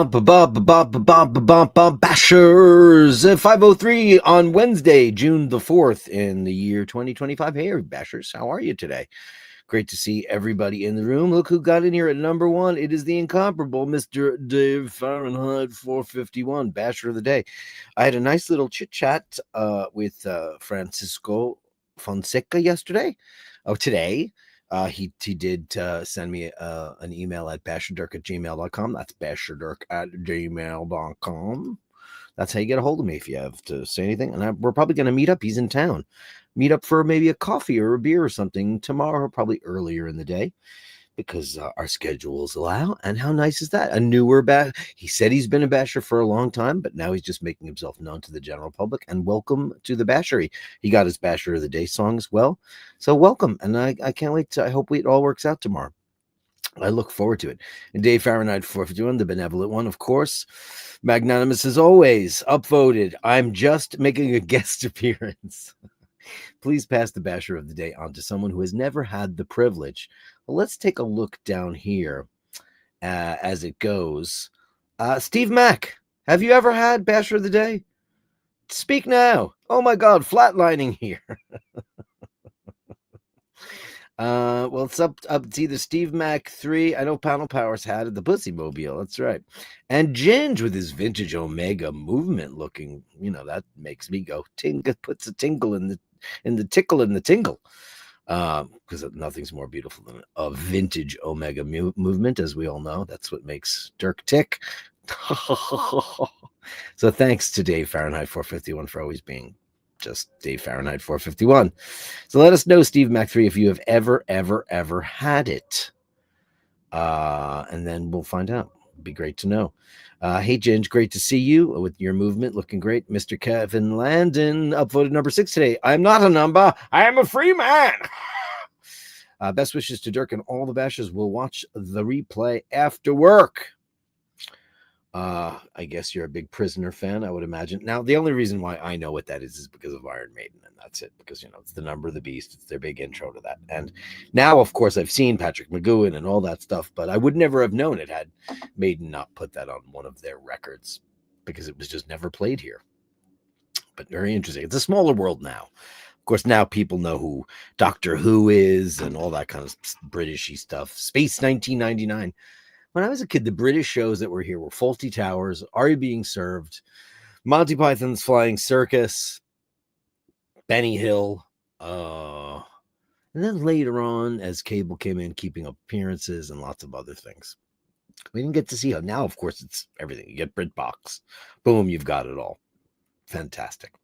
Bashers 5:03 on Wednesday, June the 4th in the year 2025. Hey, Bashers, how are you today? Great to see everybody in the room. Look who got in here at number one. It is the incomparable Mr. Dave Fahrenheit 451, Basher of the Day. I had a nice little chit chat with Francisco Fonseca yesterday. Oh, today. He did send me an email at basherdirk@gmail.com. That's basherdirk@gmail.com. That's how you get a hold of me if you have to say anything. And we're probably going to meet up. He's in town. Meet up for maybe a coffee or a beer or something tomorrow, probably earlier in the day, because our schedules allow. And how nice is that? A newer basher. He said he's been a basher for a long time, but now he's just making himself known to the general public. And welcome to the bashery. He got his Basher of the Day song as well. So welcome. And I can't wait I hope it all works out tomorrow. I look forward to it. And Dave Fahrenheit 451, the benevolent one, of course. Magnanimous as always. Upvoted. I'm just making a guest appearance. Please pass the Basher of the Day on to someone who has never had the privilege. Well, let's take a look down here as it goes. Steve Mack, have you ever had Basher of the Day? Speak now. Oh my God, flatlining here. Well, it's up. It's either Steve Mack 3. I know Panel Powers had it, the Pussy Mobile. That's right. And Ginge with his vintage Omega movement looking. That makes me go tingle. Puts a tingle in the tickle in the tingle. Because nothing's more beautiful than a vintage Omega movement, as we all know. That's what makes Dirk tick. So thanks to Dave Fahrenheit 451 for always being just Dave Fahrenheit 451. So let us know, Steve Mac 3, if you have ever had it. And then we'll find out. It'd be great to know. Hey, Ginge, great to see you with your movement. Looking great. Mr. Kevin Landon upvoted number 6 today. I'm not a number. I am a free man. Best wishes to Dirk and all the bashers. Will watch the replay after work. I guess you're a big Prisoner fan, I would imagine. Now, the only reason why I know what that is because of Iron Maiden, and that's it, because, it's the number of the beast. It's their big intro to that. And now, of course, I've seen Patrick McGowan and all that stuff, but I would never have known it had Maiden not put that on one of their records because it was just never played here. But very interesting. It's a smaller world now. Of course, now people know who Doctor Who is and all that kind of Britishy stuff. Space 1999. When I was a kid, the British shows that were here were Fawlty Towers, Are You Being Served, Monty Python's Flying Circus, Benny Hill, and then later on, as cable came in, Keeping Up Appearances and lots of other things. We didn't get to see how. Now, of course, it's everything. You get BritBox. Boom, you've got it all. Fantastic.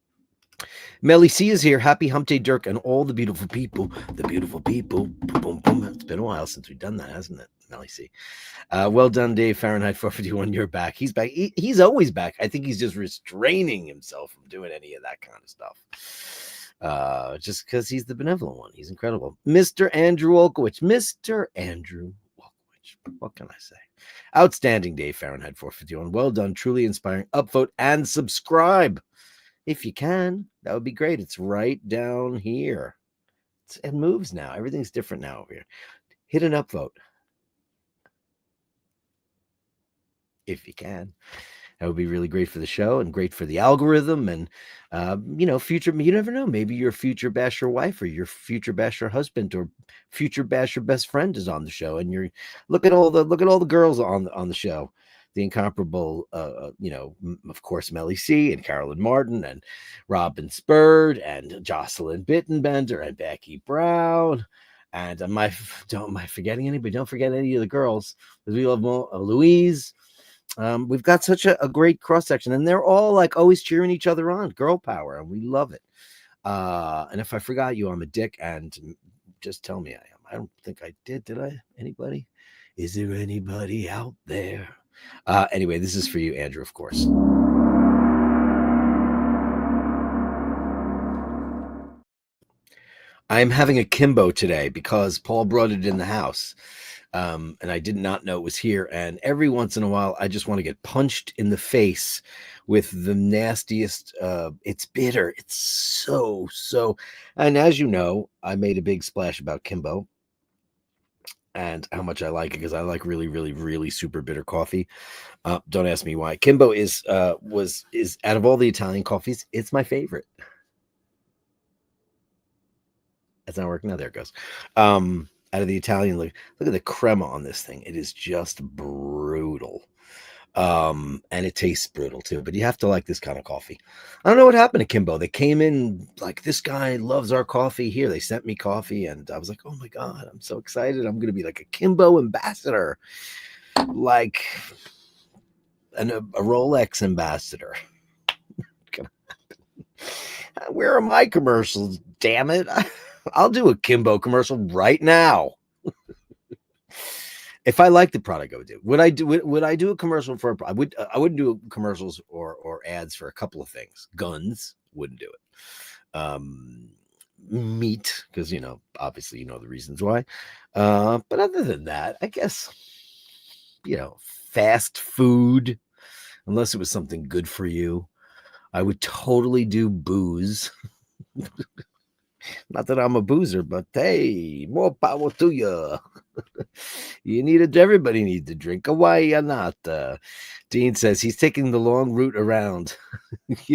Melly C is here. Happy Hump Day, Dirk, and all the beautiful people. The beautiful people. Boom, boom. It's been a while since we've done that, hasn't it? Melly C. Well done, Dave Fahrenheit 451. You're back. He's back. He's always back. I think he's just restraining himself from doing any of that kind of stuff. Just because he's the benevolent one. He's incredible. Mr. Andrew Wolkowicz. Mr. Andrew Wolkowicz. What can I say? Outstanding, Dave Fahrenheit 451. Well done. Truly inspiring. Upvote and subscribe. If you can, that would be great. It's right down here. It moves now. Everything's different now over here. Hit an upvote. If you can. That would be really great for the show and great for the algorithm and, future. You never know. Maybe your future Basher wife or your future Basher husband or future Basher best friend is on the show. And you're look at all the girls on the show. The incomparable, of course, Melly C and Carolyn Martin and Robin Spurd and Jocelyn Bittenbender and Becky Brown. And am I forgetting anybody? Don't forget any of the girls, because we love Louise. We've got such a great cross section, and they're all like always cheering each other on. Girl power, and we love it. And if I forgot you, I'm a dick, and just tell me I am. I don't think I did. Did I? Anybody? Is there anybody out there? Anyway, this is for you, Andrew, of course. I'm having a Kimbo today because Paul brought it in the house. And I did not know it was here. And every once in a while, I just want to get punched in the face with the nastiest. It's bitter. It's so. And as you know, I made a big splash about Kimbo. and how much I like it because I like really, really, really super bitter coffee. Don't ask me why. Kimbo is out of all the Italian coffees, it's my favorite. It's not working. Now there it goes. Out of the Italian, look at the crema on this thing. It is just brutal. And it tastes brutal too. But you have to like this kind of coffee. I don't know what happened to Kimbo. They came in like, this guy loves our coffee. Here, they sent me coffee, and I was like, oh my god, I'm so excited. I'm gonna be like a Kimbo ambassador, like a Rolex ambassador. Where are my commercials? Damn it! I'll do a Kimbo commercial right now. If I like the product, I would do. Would I do a commercial for? I wouldn't do commercials or ads for a couple of things. Guns, wouldn't do it. Meat, because obviously the reasons why. But other than that, I guess fast food, unless it was something good for you. I would totally do booze. Not that I'm a boozer, but hey, more power to you. Everybody needs to drink. Why or not? Dean says he's taking the long route around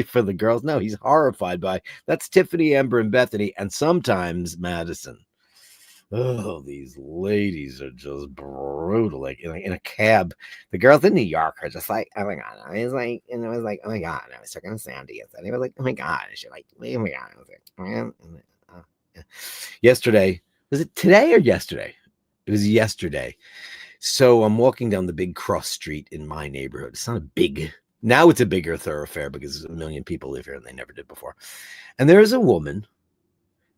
for the girls. No, he's horrified by that's Tiffany, Amber, and Bethany, and sometimes Madison. Oh, these ladies are just brutal. Like in a cab, the girls in New York are just like, oh my god. I was like, oh my god. And I was talking to Sandy, and they were like, oh my god. And she's like, oh my god. I was like, man. Yesterday, was it today or yesterday? It was yesterday. So I'm walking down the big cross street in my neighborhood. It's not a big, now it's a bigger thoroughfare because a million people live here and they never did before. And there's a woman,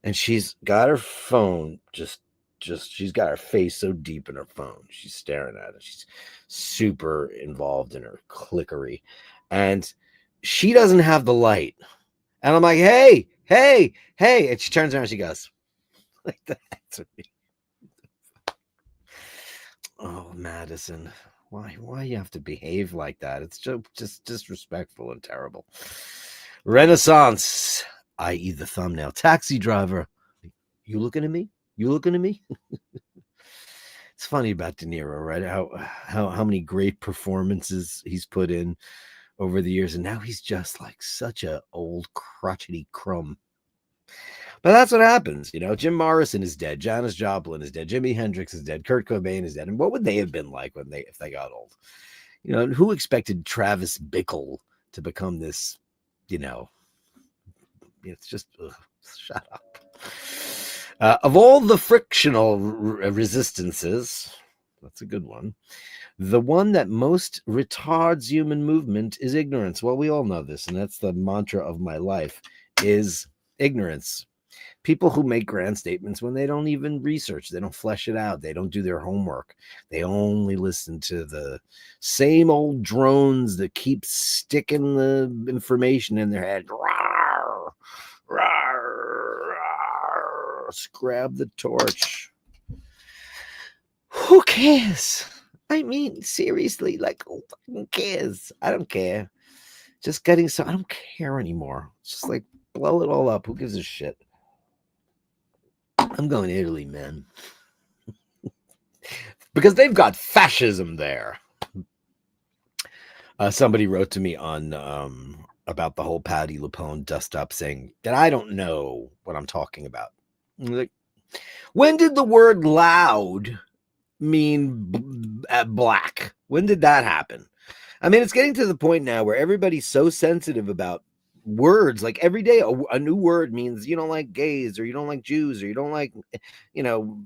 and she's got her phone she's got her face so deep in her phone. She's staring at it. She's super involved in her clickery. And she doesn't have the light. And I'm like, hey. And she turns around and she goes, like that to me. Oh, Madison, why you have to behave like that? It's just disrespectful and terrible. Renaissance, i.e. the thumbnail. Taxi driver, you looking at me? It's funny about De Niro, right? How many great performances he's put in over the years, and now he's just like such a old crotchety crumb. But that's what happens, Jim Morrison is dead, Janis Joplin is dead, Jimi Hendrix is dead, Kurt Cobain is dead. And what would they have been like if they got old? Who expected Travis Bickle to become this? It's just shut up. Of all the frictional resistances, that's a good one. The one that most retards human movement is ignorance. Well, we all know this, and that's the mantra of my life: is ignorance. People who make grand statements when they don't even research, they don't flesh it out, they don't do their homework, they only listen to the same old drones that keep sticking the information in their head. Rawr, rawr, rawr. Grab the torch. Who cares? I mean, seriously, like, who cares? I don't care. Just I don't care anymore. It's just like, blow it all up. Who gives a shit? I'm going to Italy, man. Because they've got fascism there. Somebody wrote to me on about the whole Patti LuPone dust up, saying that I don't know what I'm talking about. Like, when did the word loud mean black? When did that happen? I mean, it's getting to the point now where everybody's so sensitive about words. Like every day a new word means you don't like gays, or you don't like Jews, or you don't like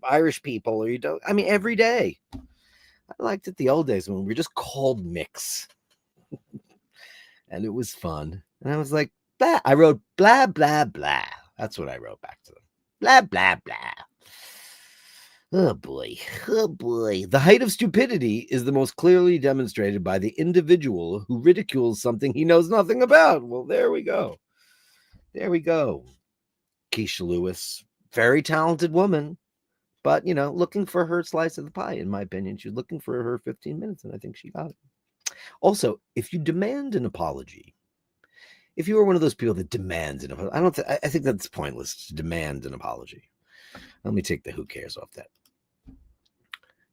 Irish people, or you don't. I mean, every day. I liked it the old days when we were just called mix. And it was fun. And I was like, blah. I wrote blah blah blah. That's what I wrote back to them. Blah blah blah. Oh boy. The height of stupidity is the most clearly demonstrated by the individual who ridicules something he knows nothing about. Well, there we go. Keisha Lewis, very talented woman, but looking for her slice of the pie, in my opinion. She's looking for her 15 minutes, and I think she got it. Also, if you demand an apology, if you are one of those people that demands an apology, I think that's pointless to demand an apology. Let me take the who cares off that.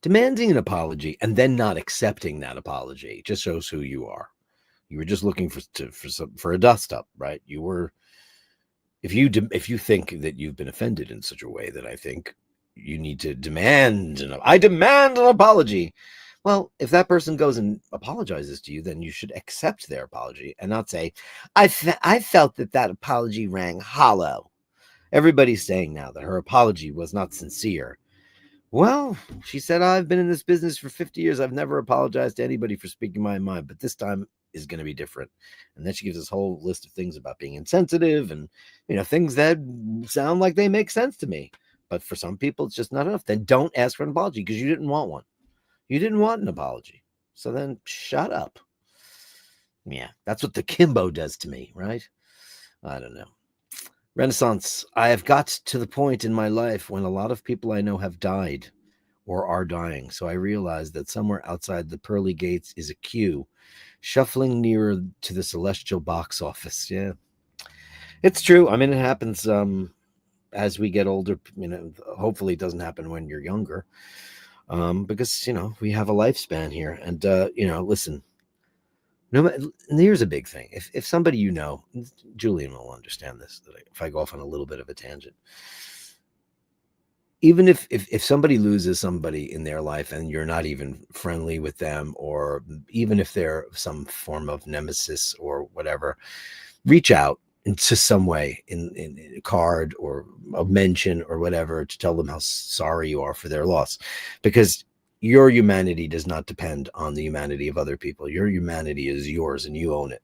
Demanding an apology and then not accepting that apology just shows who you are. You were just looking for a dust up, right? You were. If you think that you've been offended in such a way, that I think you need to demand I demand an apology. Well, if that person goes and apologizes to you, then you should accept their apology and not say, I felt that apology rang hollow. Everybody's saying now that her apology was not sincere. Well, she said, I've been in this business for 50 years. I've never apologized to anybody for speaking my mind, but this time is going to be different. And then she gives this whole list of things about being insensitive and, things that sound like they make sense to me. But for some people, it's just not enough. Then don't ask for an apology because you didn't want one. You didn't want an apology. So then shut up. Yeah, that's what the Kimbo does to me, right? I don't know. Renaissance. I have got to the point in my life when a lot of people I know have died or are dying. So I realized that somewhere outside the pearly gates is a queue, shuffling nearer to the celestial box office. Yeah, it's true. I mean, it happens as we get older. Hopefully it doesn't happen when you're younger, because, we have a lifespan here. And, listen, and here's a big thing. If somebody, Julian will understand this, that if I go off on a little bit of a tangent, even if somebody loses somebody in their life and you're not even friendly with them, or even if they're some form of nemesis or whatever, reach out into some way in a card or a mention or whatever to tell them how sorry you are for their loss, because your humanity does not depend on the humanity of other people. Your humanity is yours and you own it.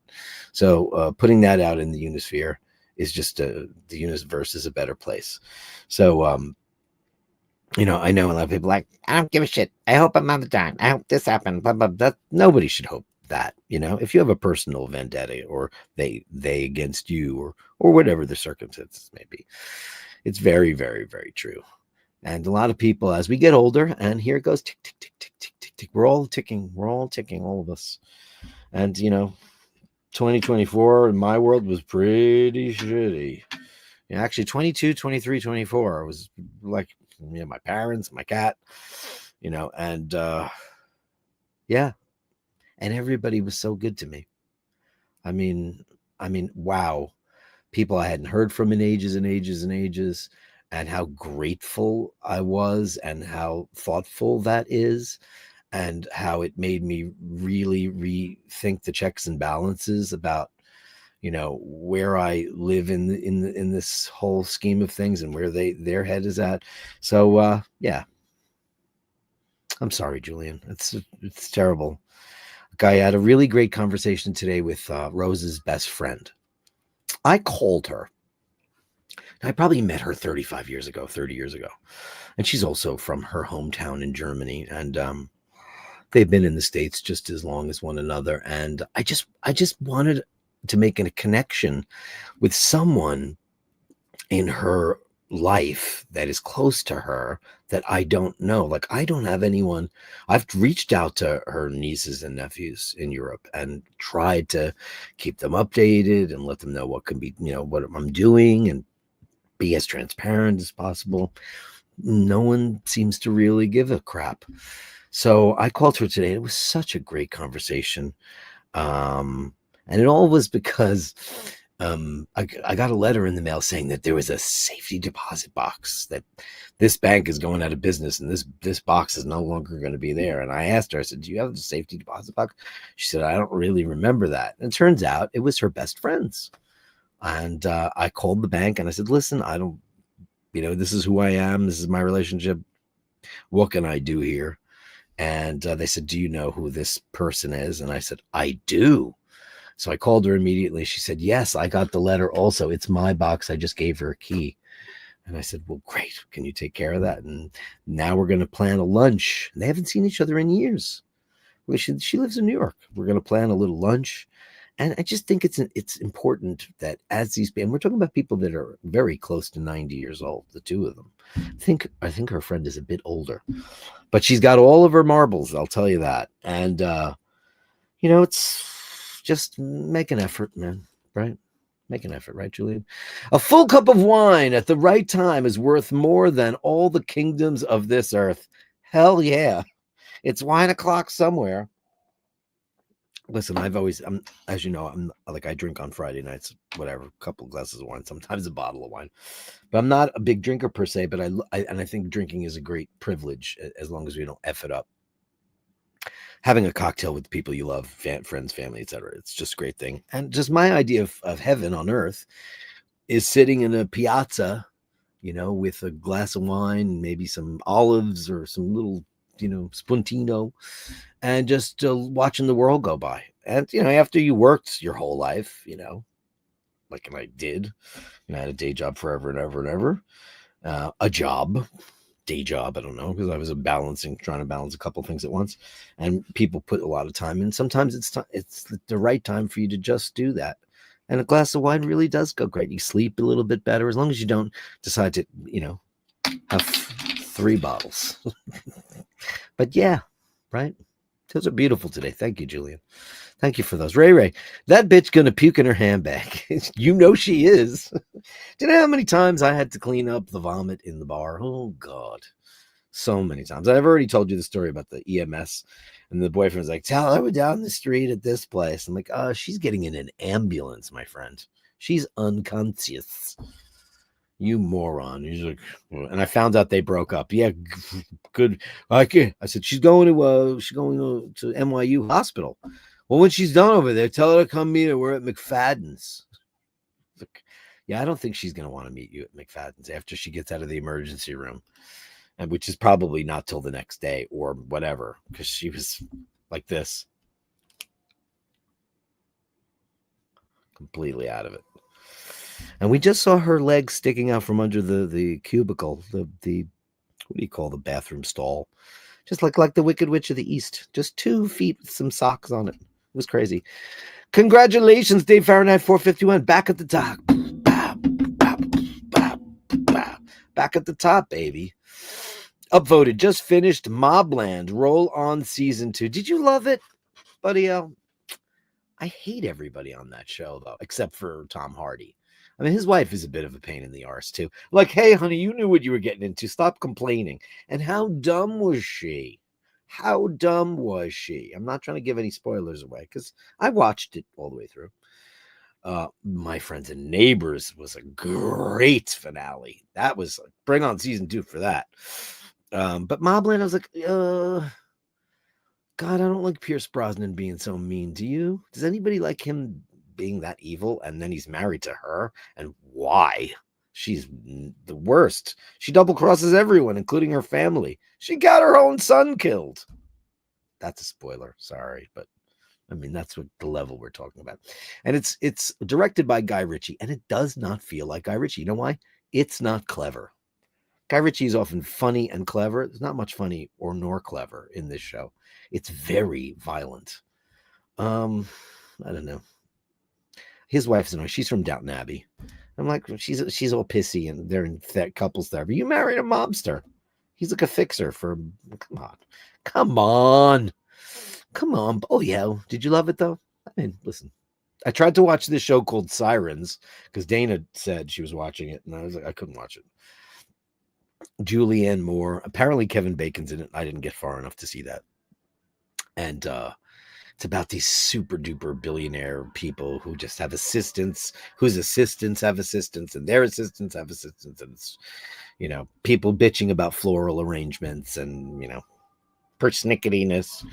So putting that out in the unisphere is just the universe is a better place. So, I know a lot of people like, I don't give a shit. I hope I'm on the time. I hope this happened. Blah, blah, blah. Nobody should hope that, if you have a personal vendetta or they against you or whatever the circumstances may be. It's very, very, very true. And a lot of people, as we get older, and here it goes, tick, tick, tick, tick, tick, tick, tick. We're all ticking, all of us. And, 2024 in my world was pretty shitty. Actually, 22, 23, 24 was like, my parents, my cat, and yeah. And everybody was so good to me. I mean, wow. People I hadn't heard from in ages and ages and ages, and how grateful I was and how thoughtful that is, and how it made me really rethink the checks and balances about, where I live in this whole scheme of things and where their head is at. So yeah. I'm sorry, Julian. It's terrible. I had a really great conversation today with Rose's best friend. I called her. I probably met her 30 years ago. And she's also from her hometown in Germany. And they've been in the States just as long as one another. And I just wanted to make a connection with someone in her life that is close to her that I don't know. Like, I don't have anyone. I've reached out to her nieces and nephews in Europe and tried to keep them updated and let them know what can be, what I'm doing, and be as transparent as possible. No one seems to really give a crap. So I called her today. It was such a great conversation. And it all was because I got a letter in the mail saying that there was a safety deposit box, that this bank is going out of business and this box is no longer going to be there. And I asked her, I said, do you have the safety deposit box? She said, I don't really remember that. And it turns out it was her best friend's. And I called the bank and I said, listen, I don't, this is who I am. This is my relationship. What can I do here? And they said, do you know who this person is? And I said, I do. So I called her immediately. She said, yes, I got the letter also. It's my box. I just gave her a key. And I said, well, great. Can you take care of that? And now we're going to plan a lunch. They haven't seen each other in years. She lives in New York. We're going to plan a little lunch. And I just think it's important that as these, and we're talking about people that are very close to 90 years old, the two of them. I think her friend is a bit older, but she's got all of her marbles. I'll tell you that. And, it's just make an effort, man. Right? Make an effort, right, Julian? A full cup of wine at the right time is worth more than all the kingdoms of this earth. Hell yeah. It's wine o'clock somewhere. Listen, as you know, I drink on Friday nights, whatever, a couple of glasses of wine, sometimes a bottle of wine. But I'm not a big drinker per se, but I think drinking is a great privilege as long as we don't F it up. Having a cocktail with the people you love, friends, family, etc. It's just a great thing. And just my idea of heaven on earth is sitting in a piazza, with a glass of wine, maybe some olives or some little, spuntino, and just watching the world go by. And, after you worked your whole life, like I did, I had a day job forever and ever and ever, day job, I don't know, because I was trying to balance a couple things at once, and people put a lot of time in. Sometimes it's the right time for you to just do that. And a glass of wine really does go great. You sleep a little bit better as long as you don't decide to, have 3 bottles. But yeah, right? Those are beautiful today. Thank you, Julian. Thank you for those. Ray, that bitch gonna puke in her handbag. You know she is. Do you know how many times I had to clean up the vomit in the bar? Oh, God. So many times. I've already told you the story about the EMS, and the boyfriend's like, tell her we're down the street at this place. I'm like, she's getting in an ambulance, my friend. She's unconscious. You moron. He's like, and I found out they broke up. Yeah, good. I said, she's going to NYU hospital. Well, when she's done over there, tell her to come meet her. We're at McFadden's. Like, yeah, I don't think she's going to want to meet you at McFadden's after she gets out of the emergency room, and which is probably not till the next day or whatever, because she was like this, completely out of it. And we just saw her legs sticking out from under the cubicle, the what do you call the bathroom stall? Just like the Wicked Witch of the East. Just 2 feet with some socks on it. It was crazy. Congratulations, Dave Fahrenheit 451. Back at the top. Back at the top, baby. Upvoted. Just finished Mobland. Roll on season 2. Did you love it, Buddy L? I hate everybody on that show, though, except for Tom Hardy. I mean, his wife is a bit of a pain in the arse, too. Like, hey, honey, you knew what you were getting into. Stop complaining. And how dumb was she? How dumb was she? I'm not trying to give any spoilers away because I watched it all the way through. My Friends and Neighbors was a great finale. That was bring on season 2 for that. But Mobland, I was like, God, I don't like Pierce Brosnan being so mean. Do you? Does anybody like him being that evil? And then he's married to her. And why? She's the worst. She double crosses everyone, including her family. She got her own son killed. That's a spoiler. Sorry, but I mean that's what the level we're talking about. And it's directed by Guy Ritchie, and it does not feel like Guy Ritchie. You know why? It's not clever. Guy Ritchie is often funny and clever. There's not much funny or nor clever in this show. It's very violent. I don't know. His wife's annoying. She's from Downton Abbey. I'm like, she's all pissy, and they're in couples therapy. You married a mobster. He's like a fixer for. Come on. Oh yeah. Did you love it though? I mean, listen. I tried to watch this show called Sirens because Dana said she was watching it, and I was like, I couldn't watch it. Julianne Moore. Apparently, Kevin Bacon's in it. I didn't get far enough to see that. And it's about these super duper billionaire people who just have assistants, whose assistants have assistants, and their assistants have assistants, and it's, people bitching about floral arrangements and persnicketyness.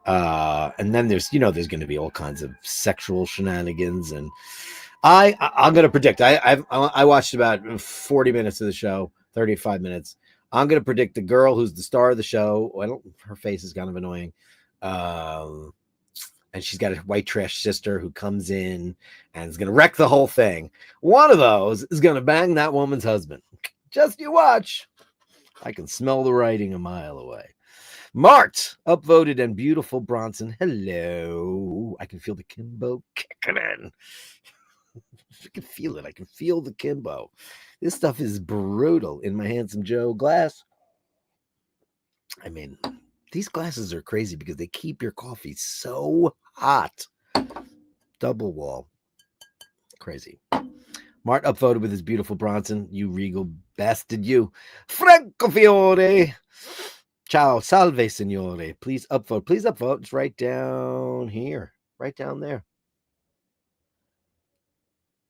And then there's going to be all kinds of sexual shenanigans, and I'm going to predict. I watched about 40 minutes of the show, 35 minutes. I'm going to predict the girl who's the star of the show. Her face is kind of annoying. And she's got a white trash sister who comes in and is going to wreck the whole thing. One of those is going to bang that woman's husband. Just you watch. I can smell the writing a mile away. Mart, upvoted, and beautiful Bronson. Hello. I can feel the Kimbo kicking in. I can feel it. I can feel the Kimbo. This stuff is brutal in my Handsome Joe glass. I mean, these glasses are crazy because they keep your coffee so hot. Double wall. Crazy. Mart upvoted with his beautiful Bronson. You regal bastard, you. Franco Fiore. Ciao, salve, signore. Please upvote. Please upvote. It's right down here. Right down there.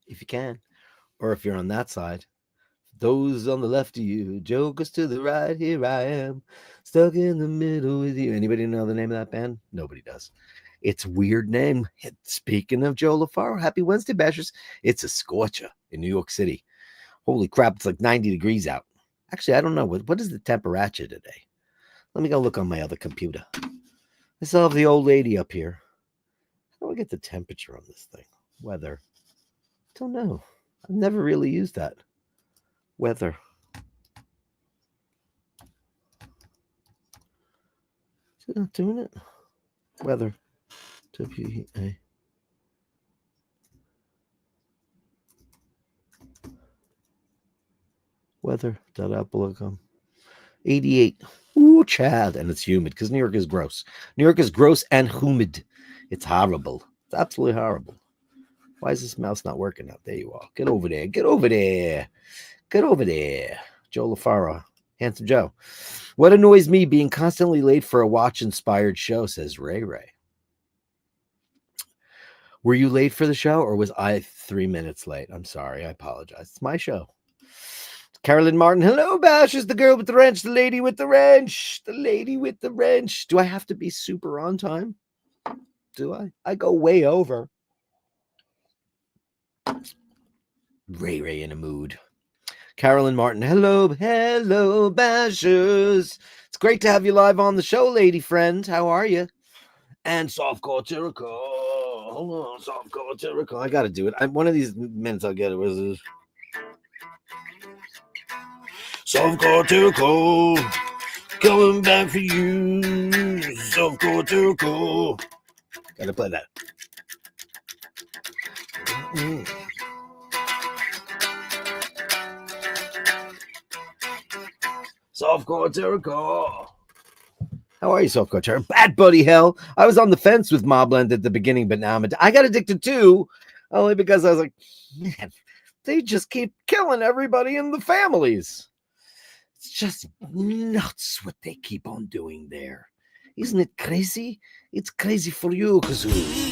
If you can. Or if you're on that side. Those on the left of you, jokers to the right, here I am, stuck in the middle with you. Anybody know the name of that band? Nobody does. It's a weird name. Speaking of Joe LaFaro, happy Wednesday, Bashers. It's a scorcher in New York City. Holy crap, it's like 90 degrees out. Actually, I don't know. What is the temperature today? Let me go look on my other computer. I still have the old lady up here. How do I get the temperature on this thing? Weather. Don't know. I've never really used that. Weather. Is it not doing it? Weather. WA. Weather.apple.com. 88. Ooh, Chad. And it's humid because New York is gross. New York is gross and humid. It's horrible. It's absolutely horrible. Why is this mouse not working out? There you are. Get over there. Get over there. Get over there. Joe LaFaro. Handsome Joe. What annoys me being constantly late for a watch-inspired show, says Ray Ray. Were you late for the show or was I 3 minutes late? I'm sorry. I apologize. It's my show. Carolyn Martin. Hello, Bash. Is the girl with the wrench, the lady with the wrench, the lady with the wrench. Do I have to be super on time? Do I? I go way over. Ray Ray in a mood. Carolyn Martin. Hello, hello, Bashers. It's great to have you live on the show, lady friend. How are you? And softcore Jericho. Hold on, softcore Jericho. I got to do it. One of these minutes I'll get it. Was this? Softcore Jericho. Coming back for you. Softcore Jericho. Got to play that. Mm-hmm. Softcore Jericho. How are you, Softcore Jericho? Bad buddy hell. I was on the fence with Mobland at the beginning, but now I got addicted too, only because I was like, man, they just keep killing everybody in the families. It's just nuts what they keep on doing there. Isn't it crazy? It's crazy for you, Kazoo.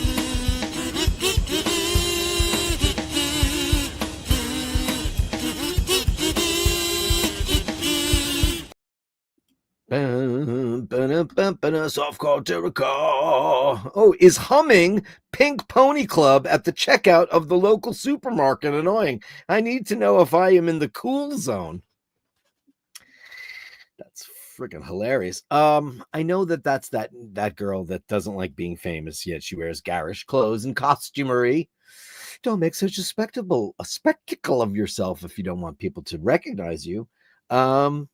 Softcore Jericho. Oh, is humming Pink Pony Club at the checkout of the local supermarket annoying? I need to know if I am in the cool zone. That's freaking hilarious. I know that's that girl that doesn't like being famous, yet she wears garish clothes and costumery. Don't make such a spectacle of yourself if you don't want people to recognize you. No,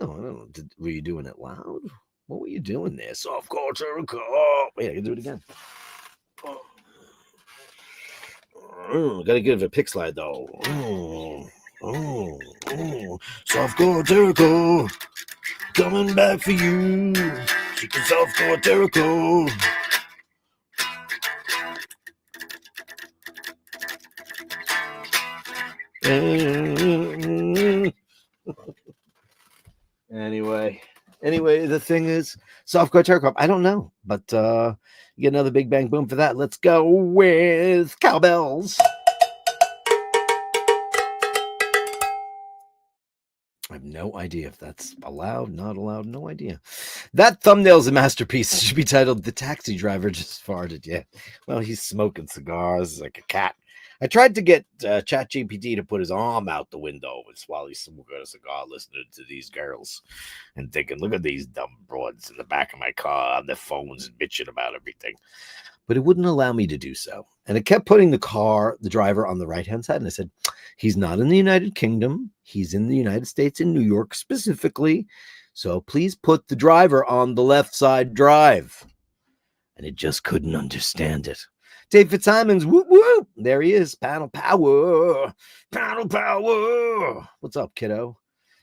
I don't know. Were you doing it loud? What were you doing there? Softcore Jericho. Wait, I can do it again. Gotta give it a pic slide though. Softcore Jericho. Coming back for you. Chicken softcore Jericho. Anyway, the thing is, softcore Jericho. I don't know, but you get another big bang boom for that. Let's go with cowbells. I have no idea if that's allowed, not allowed, no idea. That thumbnail's a masterpiece. It should be titled "The Taxi Driver Just Farted." Yeah, well, he's smoking cigars like a cat. I tried to get ChatGPT to put his arm out the window while he's smoking a cigar, listening to these girls and thinking, look at these dumb broads in the back of my car on their phones and bitching about everything. But it wouldn't allow me to do so. And it kept putting the driver on the right-hand side. And I said, he's not in the United Kingdom. He's in the United States, in New York specifically. So please put the driver on the left side drive. And it just couldn't understand it. Dave Fitzsimons, whoop, whoop. There he is. Panel power. Panel power. What's up, kiddo?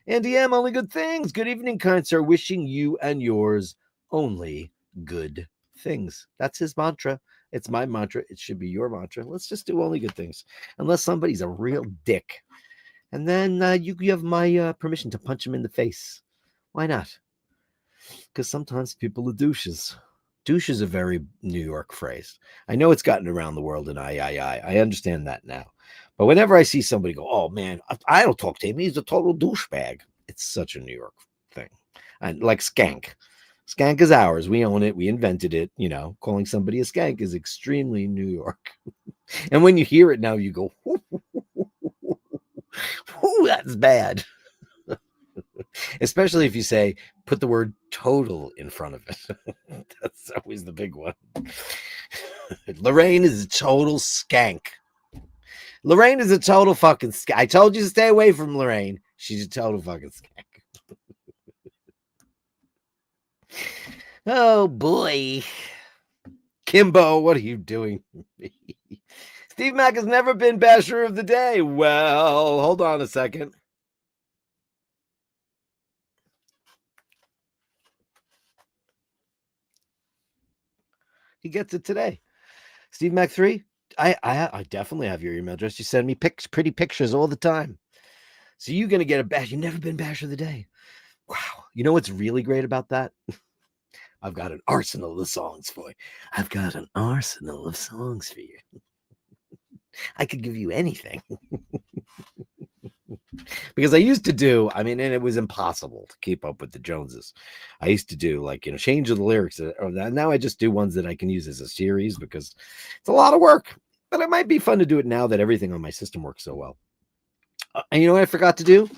Andy M, only good things. Good evening, kind sir. Wishing you and yours only good things. That's his mantra. It's my mantra. It should be your mantra. Let's just do only good things. Unless somebody's a real dick. And then you have my permission to punch him in the face. Why not? Because sometimes people are douches. Douche is a very New York phrase. I know it's gotten around the world, and I understand that now. But whenever I see somebody go, "Oh man, I don't talk to him. He's a total douchebag," it's such a New York thing. And like skank, skank is ours. We own it. We invented it. You know, calling somebody a skank is extremely New York. And when you hear it now, you go, "Ooh, that's bad." Especially if you say, put the word total in front of it. That's always the big one. Lorraine is a total skank. Lorraine is a total fucking skank. I told you to stay away from Lorraine. She's a total fucking skank. Oh boy. Kimbo, what are you doing? Steve Mack has never been Basher of the Day. Well, hold on a second. He gets it today. Steve Mac 3, I definitely have your email address. You send me pretty pictures all the time. So you're going to get a bash. You've never been Basher of the Day. Wow. You know what's really great about that? I've got an arsenal of songs for you. I've got an arsenal of songs for you. I could give you anything. Because I used to do, I mean, and it was impossible to keep up with the Joneses. I used to do like, you know, change of the lyrics or that. Now I just do ones that I can use as a series because it's a lot of work. But it might be fun to do it now that everything on my system works so well. And you know what I forgot to do?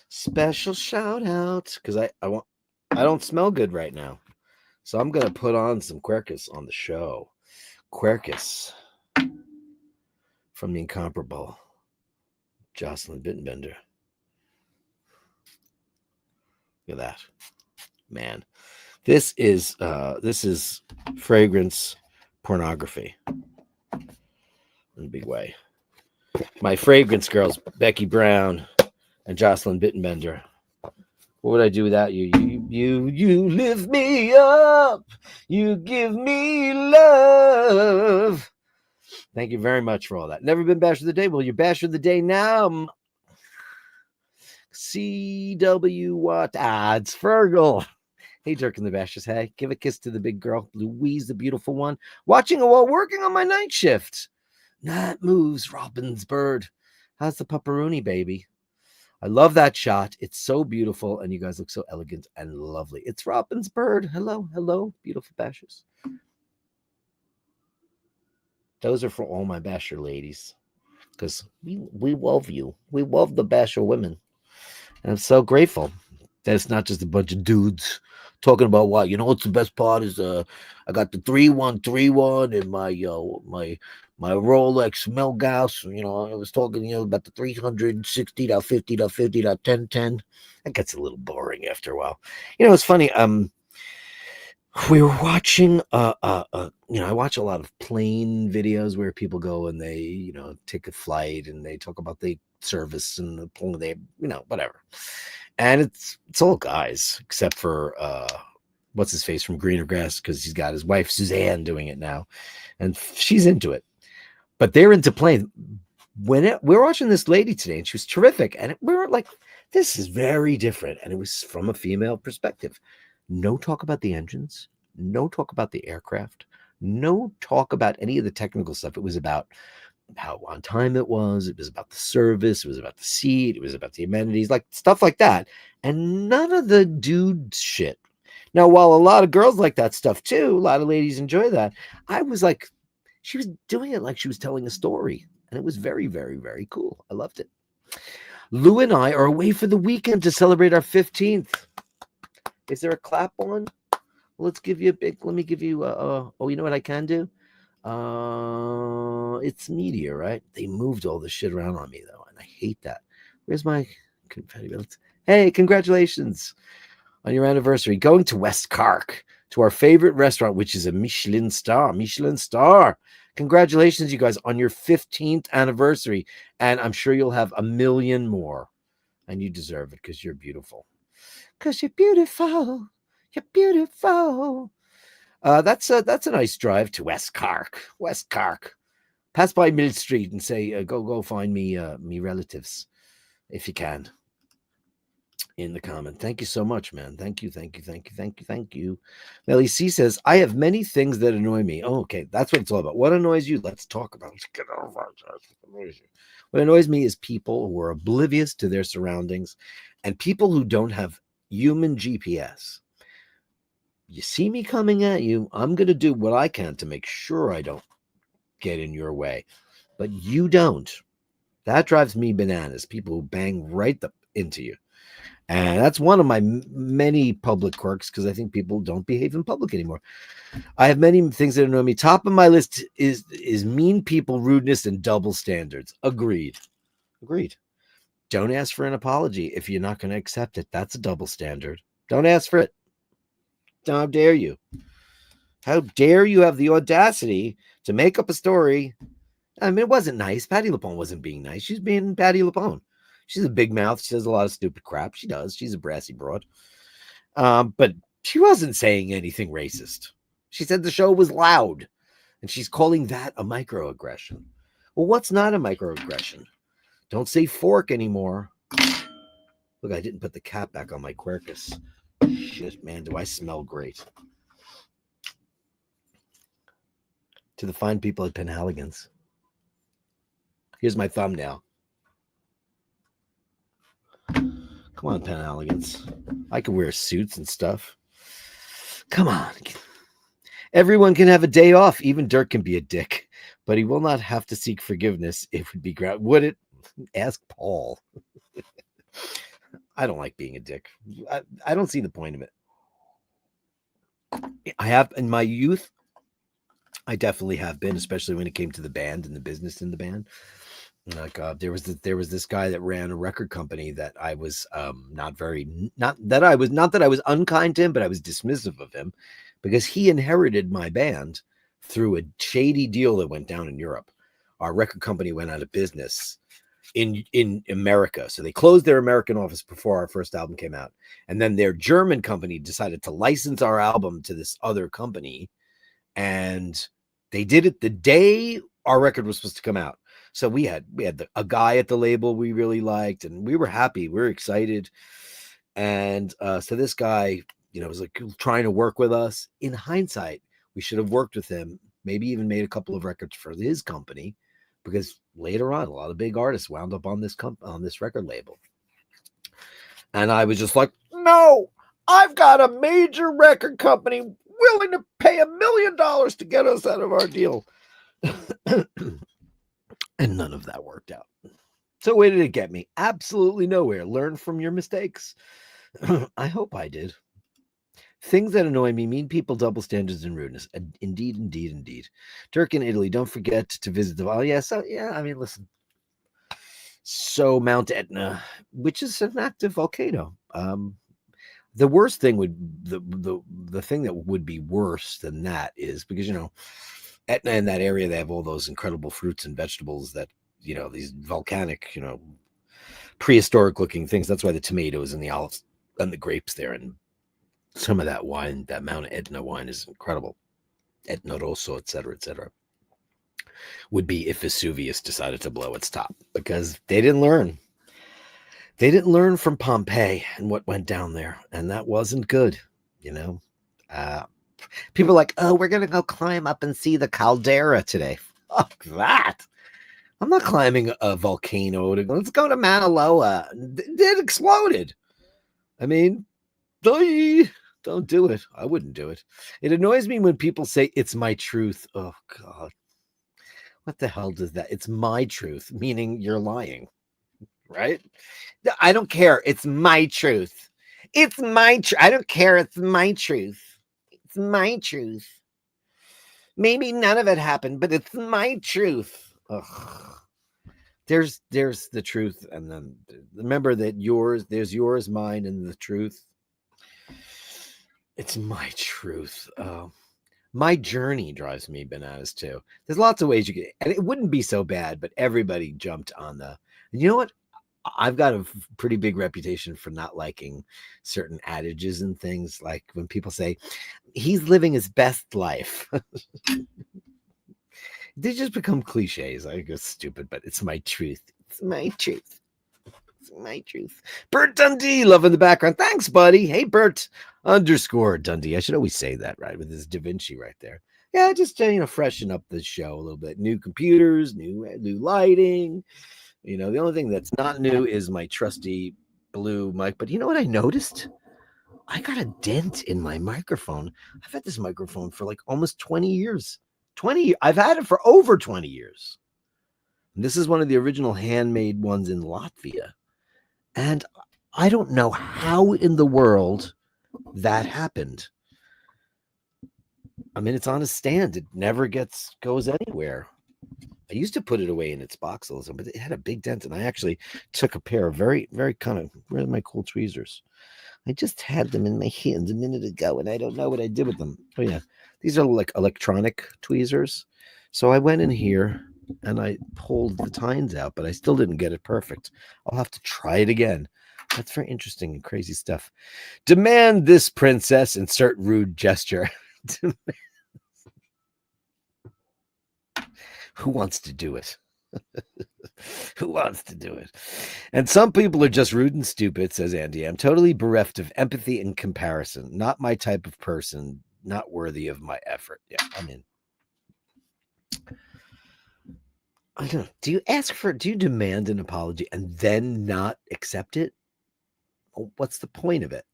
Special shout out because I don't smell good right now. So I'm gonna put on some Quercus on the show. Quercus from the incomparable Jocelyn Bittenbender. Look at that. Man. This is fragrance pornography in a big way. My fragrance girls, Becky Brown and Jocelyn Bittenbender. What would I do without you? You lift me up. You give me love. Thank you very much for all that. Never been Basher of the Day. Well, you're Basher of the Day now. CW what? It's Fergal. Hey, Dirk and the Bashers. Hey, give a kiss to the big girl, Louise, the beautiful one. Watching it while working on my night shift. Night moves, Robin's bird. How's the pepperoni, baby? I love that shot. It's so beautiful, and you guys look so elegant and lovely. It's Robin's bird. Hello, hello, beautiful Bashers. Those are for all my Basher ladies, because we love you. We love the Basher women, and I'm so grateful that it's not just a bunch of dudes talking about what, you know, what's the best part is I got the 3131 and my my Rolex Melgauss. You know, I was talking, you know, about the 360.50.50.1010. That gets a little boring after a while. You know, it's funny. We were watching you know, I watch a lot of plane videos where people go and they, you know, take a flight and they talk about the service and the plane, they, you know, whatever. And it's all guys except for what's his face from Greener Grass, because he's got his wife Suzanne doing it now, and she's into it. But they're into plane. We're watching this lady today, and she was terrific, and we were like, "This is very different," and it was from a female perspective. No talk about the engines, no talk about the aircraft, no talk about any of the technical stuff. It was about how on time it was about the service, it was about the seat, it was about the amenities, like stuff like that, and none of the dude shit. Now, while a lot of girls like that stuff too, a lot of ladies enjoy that, I was like, she was doing it like she was telling a story, and it was very, very, very cool. I loved it. Lou and I are away for the weekend to celebrate our 15th. Is there a clap on? Let's give you a big, let me give you oh, you know what I can do? It's media, right? They moved all the shit around on me though, and I hate that. Where's my confetti? Hey, congratulations on your anniversary. Going to West Cork to our favorite restaurant, which is a Michelin star. Michelin star. Congratulations, you guys, on your 15th anniversary. And I'm sure you'll have a million more. And you deserve it because you're beautiful. Because you're beautiful. You're beautiful. That's a nice drive to West Cork. West Cork. Pass by Mill Street and say, go find me me relatives if you can. in the comment. Thank you so much, man. Thank you, thank you, thank you, thank you, thank you. Melly C says, I have many things that annoy me. Oh, okay. That's what it's all about. What annoys you? Let's talk about it. Get over it. What annoys me is people who are oblivious to their surroundings and people who don't have human GPS. You see me coming at you, I'm going to do what I can to make sure I don't get in your way, but you don't. That drives me bananas. People who bang right into you. And that's one of my many public quirks because I think people don't behave in public anymore. I have many things that annoy me. Top of my list is mean people, rudeness, and double standards. Agreed. Don't ask for an apology if you're not going to accept it. That's a double standard. Don't ask for it. How dare you? How dare you have the audacity to make up a story? I mean, it wasn't nice. Patty LuPone wasn't being nice. She's being Patty LuPone. She's a big mouth. She says a lot of stupid crap. She does. She's a brassy broad. But she wasn't saying anything racist. She said the show was loud, and she's calling that a microaggression. Well, what's not a microaggression? Don't say fork anymore. Look, I didn't put the cap back on my Quercus. Shit, man, do I smell great. To the fine people at Penhaligans. Here's my thumbnail. Come on, Penhaligans. I can wear suits and stuff. Come on. Everyone can have a day off. Even Dirk can be a dick, but he will not have to seek forgiveness. It would be great. Would it? Ask Paul. I don't like being a dick. I don't see the point of it. I have in my youth, I definitely have been, especially when it came to the band and the business in the band. Like there was this guy that ran a record company that I was not that I was unkind to him, but I was dismissive of him because he inherited my band through a shady deal that went down in Europe. Our record company went out of business in America. So they closed their American office before our first album came out. And then their German company decided to license our album to this other company. And they did it the day our record was supposed to come out. So we had a guy at the label we really liked, and we were happy. We were excited. And so this guy, was like trying to work with us. In hindsight, we should have worked with him, maybe even made a couple of records for his company, because later on, a lot of big artists wound up on this record label. And I was just like, no, I've got a major record company willing to pay $1 million to get us out of our deal. And none of that worked out. So where did it get me? Absolutely nowhere. Learn from your mistakes. I hope I did. Things that annoy me: mean people, double standards, and rudeness. Indeed, indeed, indeed. Dirk in Italy. Don't forget to visit the Val. Yeah, so yeah. I mean, listen. So Mount Etna, which is an active volcano. The worst thing the thing that would be worse than that is because Etna in that area, they have all those incredible fruits and vegetables that these volcanic prehistoric looking things. That's why the tomatoes and the olives and the grapes there, and some of that wine, that Mount Etna wine, is incredible. Etna Rosso, etc., would be if Vesuvius decided to blow its top, because they didn't learn. They didn't learn from Pompeii and what went down there, and that wasn't good. People are like, oh, we're gonna go climb up and see the caldera today. Fuck that. I'm not climbing a volcano. Let's go to Mauna Loa. It exploded. I mean, don't do it. I wouldn't do it. It annoys me when people say it's my truth. Oh, God. What the hell does that? It's my truth, meaning you're lying, right? I don't care. It's my truth. It's my truth. I don't care. It's my truth. It's my truth. Maybe none of it happened, but it's my truth. Ugh. There's the truth, and then remember that there's yours, mine, and the truth. It's my truth. My journey drives me bananas too. There's lots of ways you can, and it wouldn't be so bad, but everybody jumped on you know what? I've got a pretty big reputation for not liking certain adages and things, like when people say he's living his best life. They just become cliches. I go stupid, but it's my truth. It's my truth. My truth. Bert Dundee, love in the background. Thanks, buddy. Hey, Bert _ Dundee. I should always say that, right? With his Da Vinci right there. Yeah, just freshen up the show a little bit. New computers, new lighting. The only thing that's not new is my trusty blue mic. But you know what I noticed? I got a dent in my microphone. I've had this microphone for like almost 20 years. 20. I've had it for over 20 years. And this is one of the original handmade ones in Latvia. And I don't know how in the world that happened. I mean, it's on a stand. It never goes anywhere. I used to put it away in its box, but it had a big dent. And I actually took a pair of very, very where are my cool tweezers? I just had them in my hands a minute ago, and I don't know what I did with them. Oh, yeah. These are like electronic tweezers. So I went in here and I pulled the tines out, but I still didn't get it perfect. I'll have to try it again. That's very interesting and crazy stuff. Demand this, princess. Insert rude gesture. Who wants to do it? Who wants to do it? And some people are just rude and stupid, says Andy. I'm totally bereft of empathy and comparison. Not my type of person. Not worthy of my effort. Yeah, I mean, I don't know. Do you demand an apology and then not accept it? Well, what's the point of it?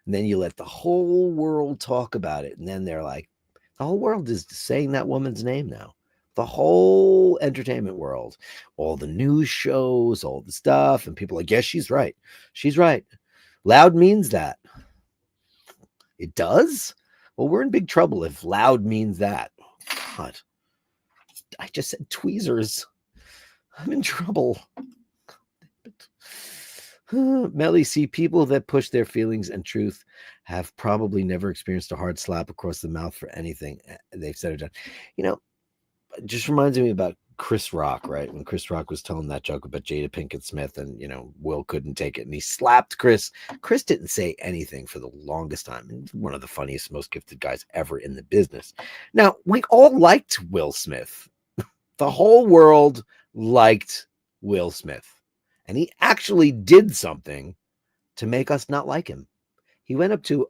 And then you let the whole world talk about it. And then they're like, the whole world is saying that woman's name now. The whole entertainment world, all the news shows, all the stuff. And people are like, yes, she's right. She's right. Loud means that. It does? Well, we're in big trouble if loud means that. God, I just said tweezers. I'm in trouble. Melly, see, people that push their feelings and truth have probably never experienced a hard slap across the mouth for anything they've said or done. It just reminds me about Chris Rock, right? When Chris Rock was telling that joke about Jada Pinkett Smith and, Will couldn't take it and he slapped Chris. Chris didn't say anything for the longest time. And one of the funniest, most gifted guys ever in the business. Now, we all liked Will Smith. The whole world liked Will Smith. And he actually did something to make us not like him. He went up to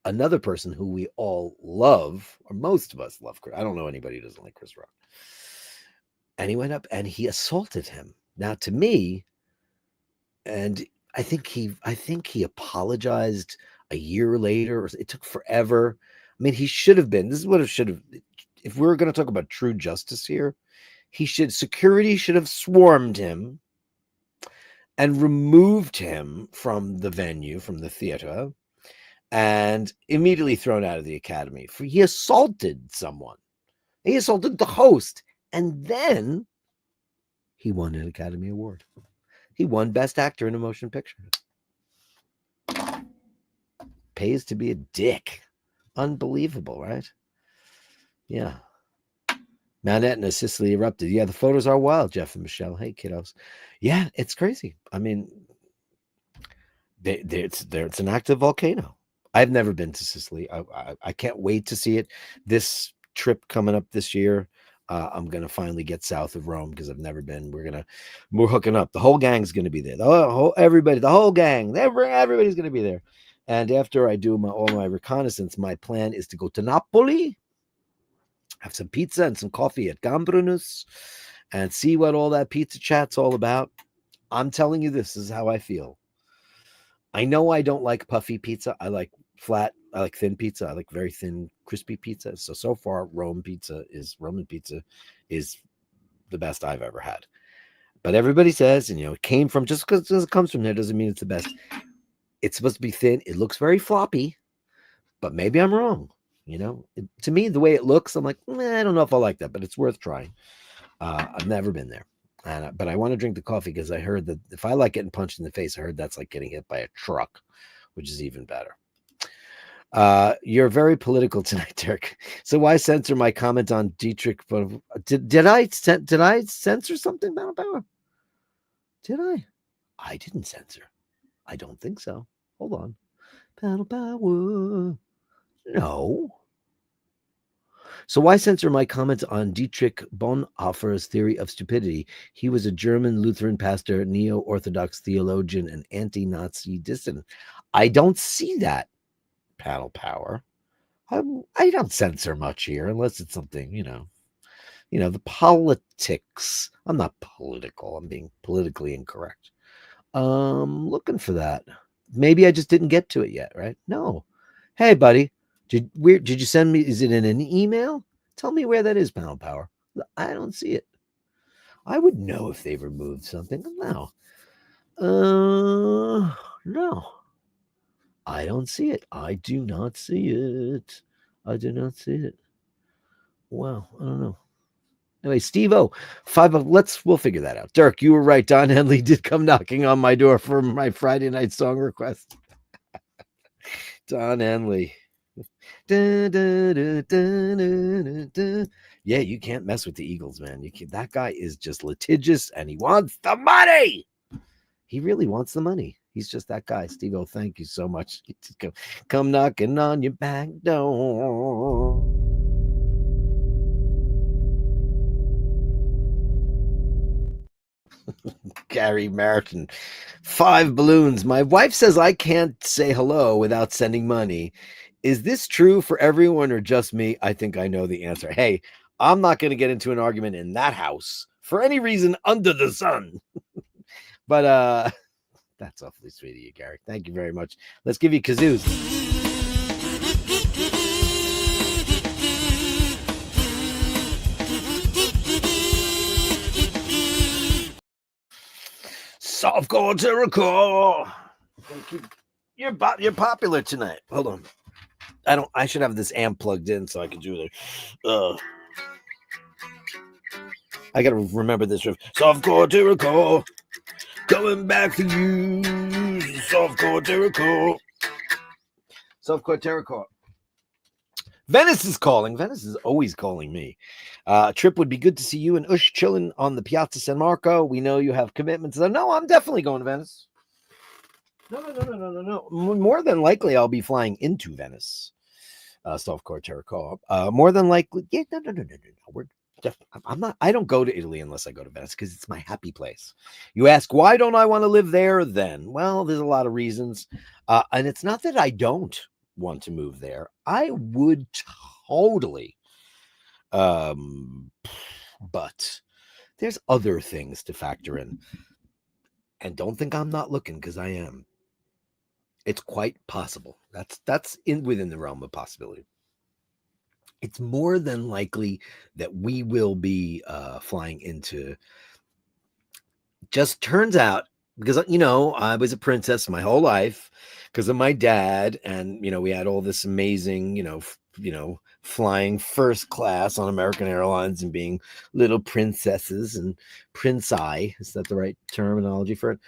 another person who we all love, or most of us love. I don't know anybody who doesn't like Chris Rock. And he went up and he assaulted him. Now, to me, and I think he apologized a year later. Or it took forever. I mean, he should have been. This is what it should have. If we're going to talk about true justice here, security should have swarmed him and removed him from the venue, from the theater, and immediately thrown out of the academy. For he assaulted someone. He assaulted the host. And then he won an Academy Award. He won Best Actor in a Motion Picture. Pays to be a dick. Unbelievable, right? Yeah. Mount Etna, Sicily erupted. Yeah, the photos are wild, Jeff and Michelle. Hey, kiddos. Yeah, it's crazy. I mean, it's an active volcano. I've never been to Sicily. I can't wait to see it. This trip coming up this year, I'm gonna finally get south of Rome because I've never been. We're hooking up. The whole gang's gonna be there. The whole gang, everybody's gonna be there. And after I do all my reconnaissance, my plan is to go to Napoli, have some pizza and some coffee at Gambrinus, and see what all that pizza chat's all about. I'm telling you, this is how I feel. I know I don't like puffy pizza. I like flat. I like thin pizza. I like very thin, crispy pizza. So far, Roman pizza is the best I've ever had. But everybody says, it came from, just because it comes from there doesn't mean it's the best. It's supposed to be thin. It looks very floppy, but maybe I'm wrong. To me, the way it looks, I'm like, I don't know if I like that, but it's worth trying. I've never been there. But I want to drink the coffee because I heard that if I like getting punched in the face, I heard that's like getting hit by a truck, which is even better. You're very political tonight, Dirk. So why censor my comment on Dietrich? Did I censor something about power? Did I? I didn't censor. I don't think so. Hold on. Battle power. No. So why censor my comments on Dietrich Bonhoeffer's theory of stupidity? He was a German Lutheran pastor, neo-Orthodox theologian, and anti-Nazi dissident. I don't see that, Paddle Power. I don't censor much here unless it's something, the politics. I'm not political. I'm being politically incorrect. Looking for that. Maybe I just didn't get to it yet, right? No. Hey, buddy, did you send me? Is it in an email? Tell me where that is, Panel Power. I don't see it. I would know if they removed something. No. No. I don't see it. I do not see it. I do not see it. Wow. I don't know. Anyway, Steve-O, we'll figure that out. Dirk, you were right. Don Henley did come knocking on my door for my Friday night song request. Don Henley. Da, da, da, da, da, da. Yeah, you can't mess with the Eagles, man. That guy is just litigious and he wants the money. He really wants the money. He's just that guy. Steve-O, thank you so much. Come knocking on your back door. Gary Merton. 5 balloons. My wife says I can't say hello without sending money. Is this true for everyone or just me? I think I know the answer. Hey, I'm not going to get into an argument in that house for any reason under the sun. But that's awfully sweet of you, Gary. Thank you very much. Let's give you kazoos. Softcore to record. You're popular tonight. Hold on. I should have this amp plugged in so I can do the I gotta remember this riff. Softcore to record. Coming back for you. Softcore to record. Softcore to record. Venice is calling. Venice is always calling me. Trip, would be good to see you and Ush chilling on the Piazza San Marco. We know you have commitments. No, I'm definitely going to Venice. No. More than likely, I'll be flying into Venice. Softcore Terracotta. More than likely, yeah. No. I'm not. I don't go to Italy unless I go to Venice because it's my happy place. You ask, why don't I want to live there? Then, well, there's a lot of reasons, and it's not that I don't want to move there. I would totally, but there's other things to factor in, and don't think I'm not looking because I am. It's quite possible. That's within the realm of possibility. It's more than likely that we will be flying into. Just turns out, because I was a princess my whole life because of my dad, and we had all this amazing, flying first class on American Airlines and being little princesses and prince-I. Is that the right terminology for it?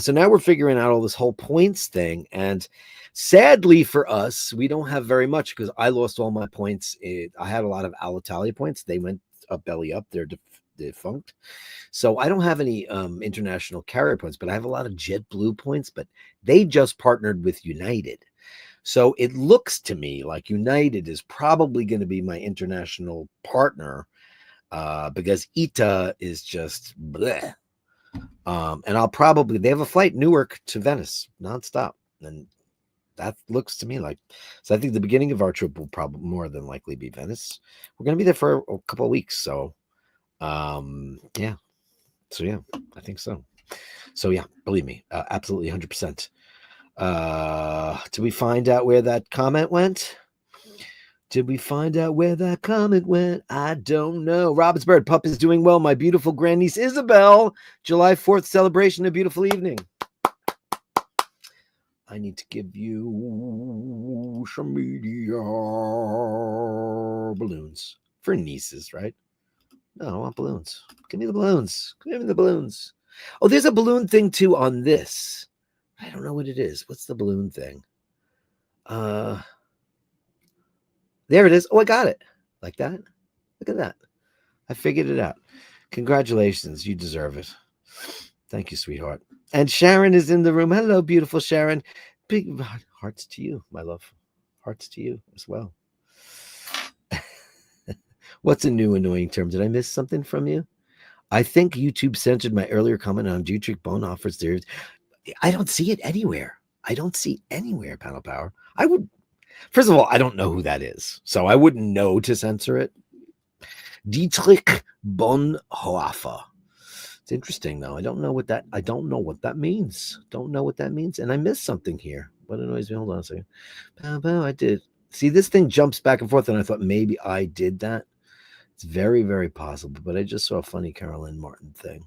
So now we're figuring out all this whole points thing, and sadly for us, we don't have very much because I lost all my points. I had a lot of Alitalia points. They went belly up. They're defunct. So I don't have any international carrier points, but I have a lot of JetBlue points, but they just partnered with United. So it looks to me like United is probably going to be my international partner because ITA is just bleh. And they have a flight Newark to Venice nonstop. And that looks to me like, so I think the beginning of our trip will probably more than likely be Venice. We're going to be there for a couple of weeks. So, yeah. So, yeah, I think so. So, yeah, believe me, absolutely 100%. Did we find out where that comment went? I don't know. Robin's Bird Pup is doing well. My beautiful grandniece Isabel. July 4th celebration. A beautiful evening. I need to give you some media balloons for nieces, right? No, I want balloons. Give me the balloons. Oh, there's a balloon thing too on this. I don't know what it is. What's the balloon thing? There it is. Oh, I got it. Like that. Look at that. I figured it out. Congratulations. You deserve it. Thank you, sweetheart. And Sharon is in the room. Hello, beautiful Sharon. Big hearts to you, my love. Hearts to you as well. What's a new annoying term? Did I miss something from you? I think YouTube censored my earlier comment on Dietrich Bonhoeffer's theories. I don't see it anywhere. I don't see anywhere, Panel Power. I would, first of all, I don't know who that is, so I wouldn't know to censor it. Dietrich Bonhoeffer. It's interesting though. I don't know what that means. Don't know what that means. And I missed something here. What annoys me? Hold on a second. I did. See, this thing jumps back and forth, and I thought maybe I did that. It's very, very possible, but I just saw a funny Caroline Martin thing.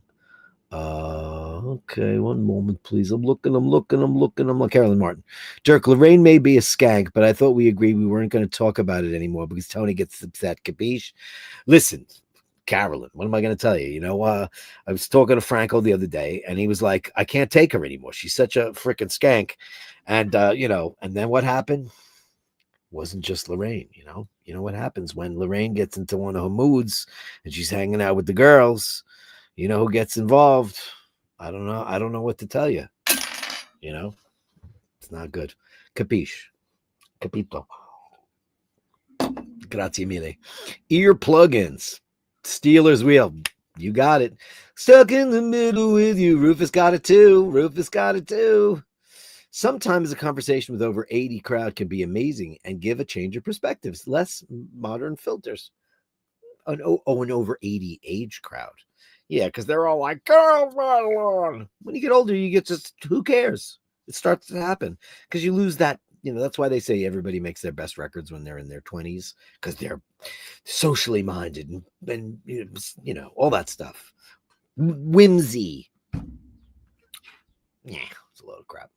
Okay, one moment, please. I'm looking. I'm like Caroline Martin. Dirk, Lorraine may be a skank, but I thought we agreed we weren't going to talk about it anymore because Tony gets upset. Capiche? Listen, Carolyn, what am I going to tell you? You know, I was talking to Franco the other day, and he was like, I can't take her anymore. She's such a freaking skank. And, you know, and then what happened? Wasn't just Lorraine, you know what happens when Lorraine gets into one of her moods and she's hanging out with the girls. You know who gets involved? I don't know what to tell you. You know, it's not good. Capiche? Capito? Grazie mille. Ear plugins. Steelers wheel. You got it. Stuck in the middle with you. Rufus got it too. Sometimes a conversation with over 80 crowd can be amazing and give a change of perspectives. Less modern filters. An over 80 age crowd. Yeah, because they're all like, girl, run along. When you get older, you get just, who cares? It starts to happen because you lose that. You know, that's why they say everybody makes their best records when they're in their 20s because they're socially minded and you know, all that stuff. Whimsy. Yeah, it's a load of crap.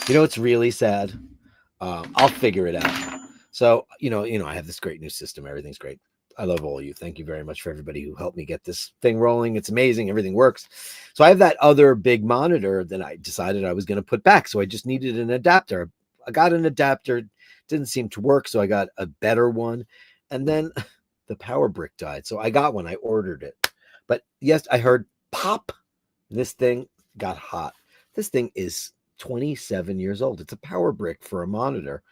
You know, it's really sad. I'll figure it out. So, you know, I have this great new system. Everything's great. I love all of you. Thank you very much for everybody who helped me get this thing rolling. It's amazing. Everything works. So I have that other big monitor that I decided I was going to put back. So I just needed an adapter. I got an adapter. Didn't seem to work. So I got a better one. And then the power brick died. So I got one. I ordered it. But yes, I heard pop. This thing got hot. This thing is 27 years old. It's a power brick for a monitor.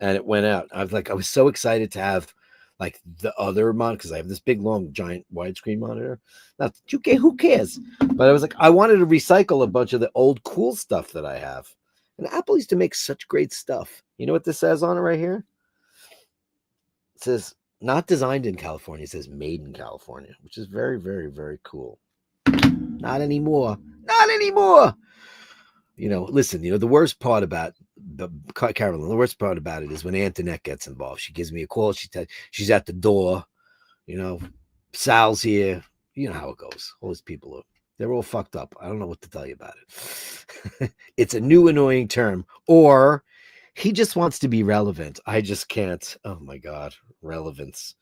And it went out. I was so excited to have like the other monitor because I have this big, long, giant widescreen monitor. Now, who cares? But I was like, I wanted to recycle a bunch of the old cool stuff that I have. And Apple used to make such great stuff. You know what this says on it right here? It says, not designed in California. It says made in California, which is very, very, very cool. Not anymore. You know, listen, the worst part about Carolyn, the worst part about it is when Antoinette gets involved. She gives me a call. She's at the door. You know, Sal's here. You know how it goes. All these people they're all fucked up. I don't know what to tell you about it. It's a new annoying term. Or he just wants to be relevant. I just can't. Oh my God. Relevance.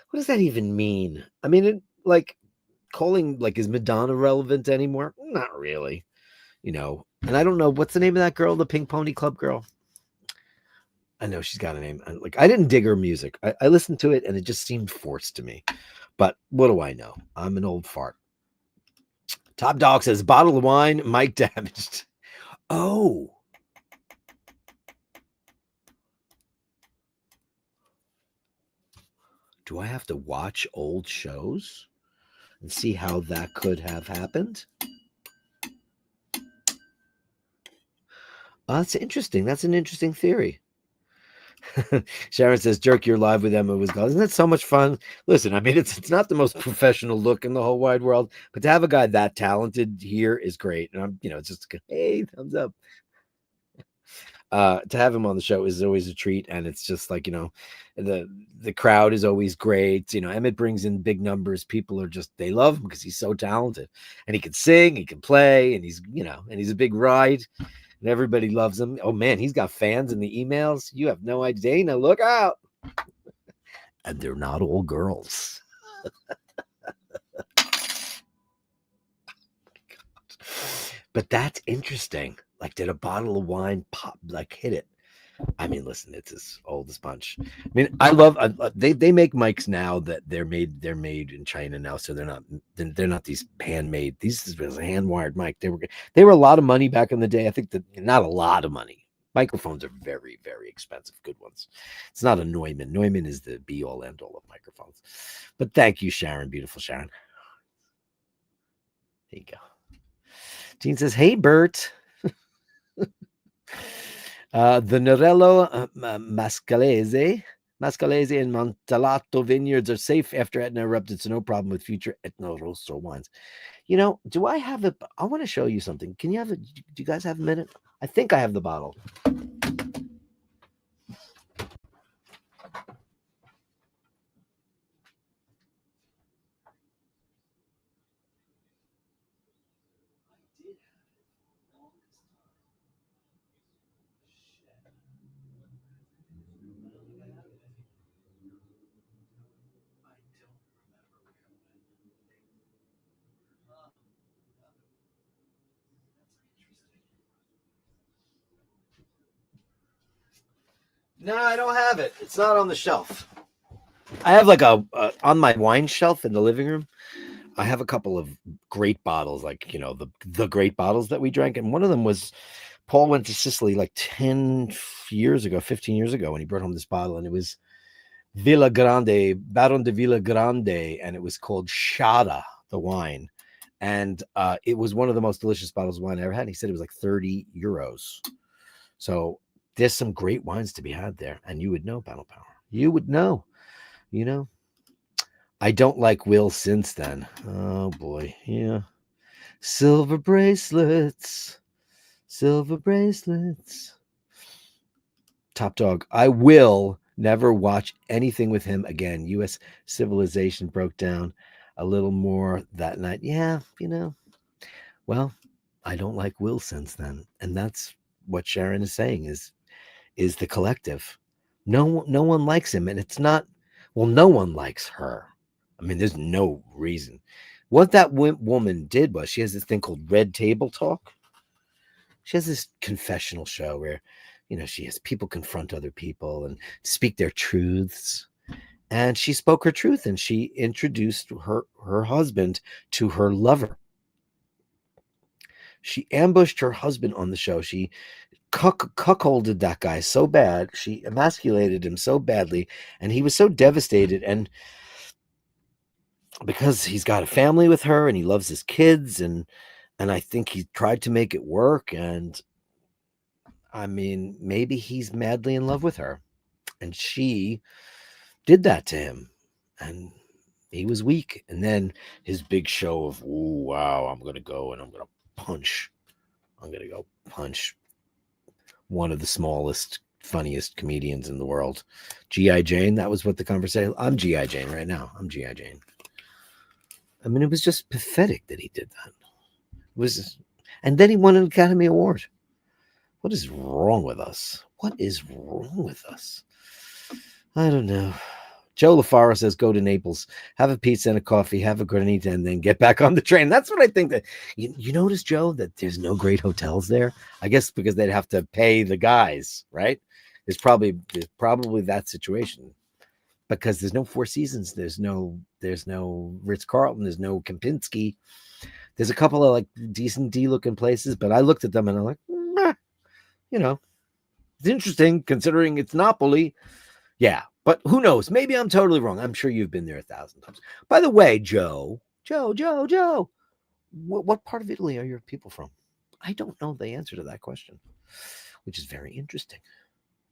What does that even mean? I mean, calling, is Madonna relevant anymore? Not really. You know, and I don't know, what's the name of that girl, the Pink Pony Club girl? I know she's got a name. I didn't dig her music. I listened to it and it just seemed forced to me. But what do I know? I'm an old fart. Top Dog says, bottle of wine, mic damaged. Oh. Do I have to watch old shows and see how that could have happened? That's interesting. That's an interesting theory. Sharon says, Dirk, you're live with Emma was Isn't that so much fun? Listen, I mean, it's not the most professional look in the whole wide world, but to have a guy that talented here is great. And I'm, it's just, hey, thumbs up. To have him on the show is always a treat. And it's just like, the crowd is always great. Emmett brings in big numbers. People are just, they love him because he's so talented and he can sing, he can play, and he's, and he's a big ride. And everybody loves him. Oh, man, he's got fans in the emails. You have no idea. Dana, look out. And they're not all girls. But that's interesting. Did a bottle of wine pop, hit it? I mean, listen, it's as old as punch. I mean, I love they make mics now that they're made in China now, so they're not these handmade. These is a hand wired mic. They were a lot of money back in the day. I think that not a lot of money, Microphones are very, very expensive, good ones. It's not a Neumann. Neumann is the be-all, end-all of microphones. But thank you, Sharon, beautiful Sharon. There you go. Jean says, hey, Bert. The Norello Mascalese and Montalato vineyards are safe after Etna erupted, so no problem with future Etna Rosso wines. You know, do I have it? I want to show you something. Can you have it? Do you guys have a minute? I think I have the bottle. No, I don't have it. It's not on the shelf. I have like a on my wine shelf in the living room. I have a couple of great bottles, like the great bottles that we drank, and one of them was Paul went to Sicily like 10 years ago, 15 years ago, and he brought home this bottle, and it was Villa Grande, Baron de Villa Grande, and it was called Shada, the wine, and it was one of the most delicious bottles of wine I ever had. And he said it was like 30 euros. So there's some great wines to be had there, and you would know, Battle Power. You would know. I don't like Will since then. Oh boy, yeah. Silver bracelets. Top dog. I will never watch anything with him again. U.S. civilization broke down a little more that night. Yeah, Well, I don't like Will since then, and that's what Sharon is saying is the collective. No one likes him, and it's not. Well, no one likes her. I mean, there's no reason. What that woman did was she has this thing called Red Table Talk. She has this confessional show where, she has people confront other people and speak their truths. And she spoke her truth, and she introduced her husband to her lover. She ambushed her husband on the show. She cuckolded that guy so bad. She emasculated him so badly, and he was so devastated. And because he's got a family with her and he loves his kids, and I think he tried to make it work. And I mean, maybe he's madly in love with her, and she did that to him, and he was weak. And then his big show of, "Ooh, wow, I'm gonna go and I'm gonna punch one of the smallest, funniest comedians in the world, G.I. Jane." That was what the conversation. I'm G.I. Jane right now. I'm G.I. Jane. I mean, it was just pathetic that he did that. And then he won an Academy Award. What is wrong with us? I don't know. Joe LaFara says, go to Naples, have a pizza and a coffee, have a granita, and then get back on the train. That's what I think. That you notice, Joe, that there's no great hotels there. I guess because they'd have to pay the guys, right? There's probably that situation, because there's no Four Seasons, there's no Ritz-Carlton, there's no Kempinski. There's a couple of like decent D-looking places, but I looked at them and I'm like, it's interesting considering it's Napoli. Yeah, but who knows? Maybe I'm totally wrong. I'm sure you've been there 1,000 times. By the way, Joe, what part of Italy are your people from? I don't know the answer to that question, which is very interesting.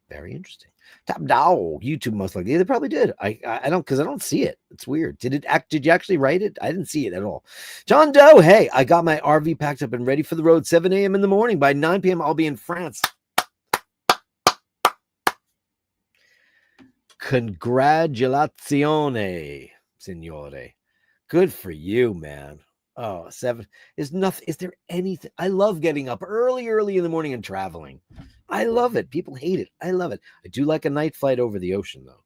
Very interesting. Top dog, YouTube most likely. Yeah, they probably did. I don't, because I don't see it. It's weird. Did you actually write it? I didn't see it at all. John Doe, hey, I got my RV packed up and ready for the road. 7 a.m. in the morning. By 9 p.m. I'll be in France. Congratulazione, signore. Good for you, man. Oh, 7 is nothing. Is there anything? I love getting up early in the morning and traveling. I love it. People hate it. I love it. I do like a night flight over the ocean, though,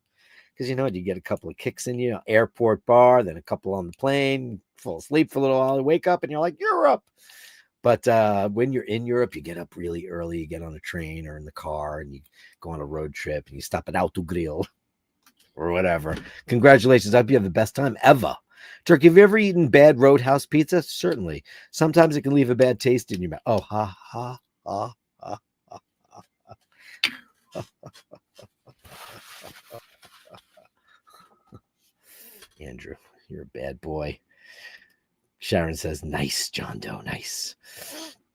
because you get a couple of kicks in you. Airport bar, then a couple on the plane. Fall asleep for a little while, wake up, and you're like, Europe. But when you're in Europe, you get up really early. You get on a train or in the car, and you go on a road trip, and you stop at Autogrill or whatever. Congratulations. I hope you have the best time ever. Dirk, have you ever eaten bad Roadhouse pizza? Certainly. Sometimes it can leave a bad taste in your mouth. Oh, ha, ha, ha, ha, ha, ha. Andrew. You're a bad boy. Sharon says, nice, John Doe, nice.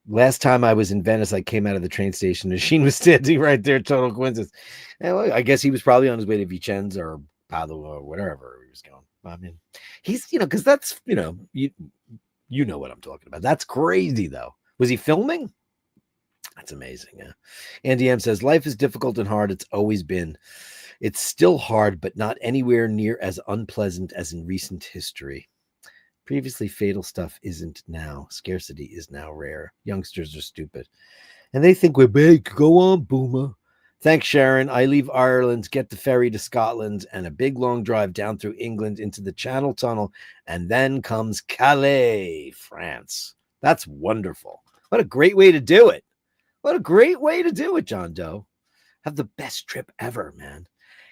Last time I was in Venice, I came out of the train station. The machine was standing right there. Total coincidence. And I guess he was probably on his way to Vicenza or Padua or whatever he was going. I mean, he's, because that's, you know what I'm talking about. That's crazy, though. Was he filming? That's amazing. Yeah. Andy M says, life is difficult and hard. It's always been. It's still hard, but not anywhere near as unpleasant as in recent history. Previously fatal stuff isn't now. Scarcity is now rare. Youngsters are stupid. And they think we're big. Go on, boomer. Thanks, Sharon. I leave Ireland, get the ferry to Scotland, and a big long drive down through England into the Channel Tunnel. And then comes Calais, France. That's wonderful. What a great way to do it. What a great way to do it, John Doe. Have the best trip ever, man.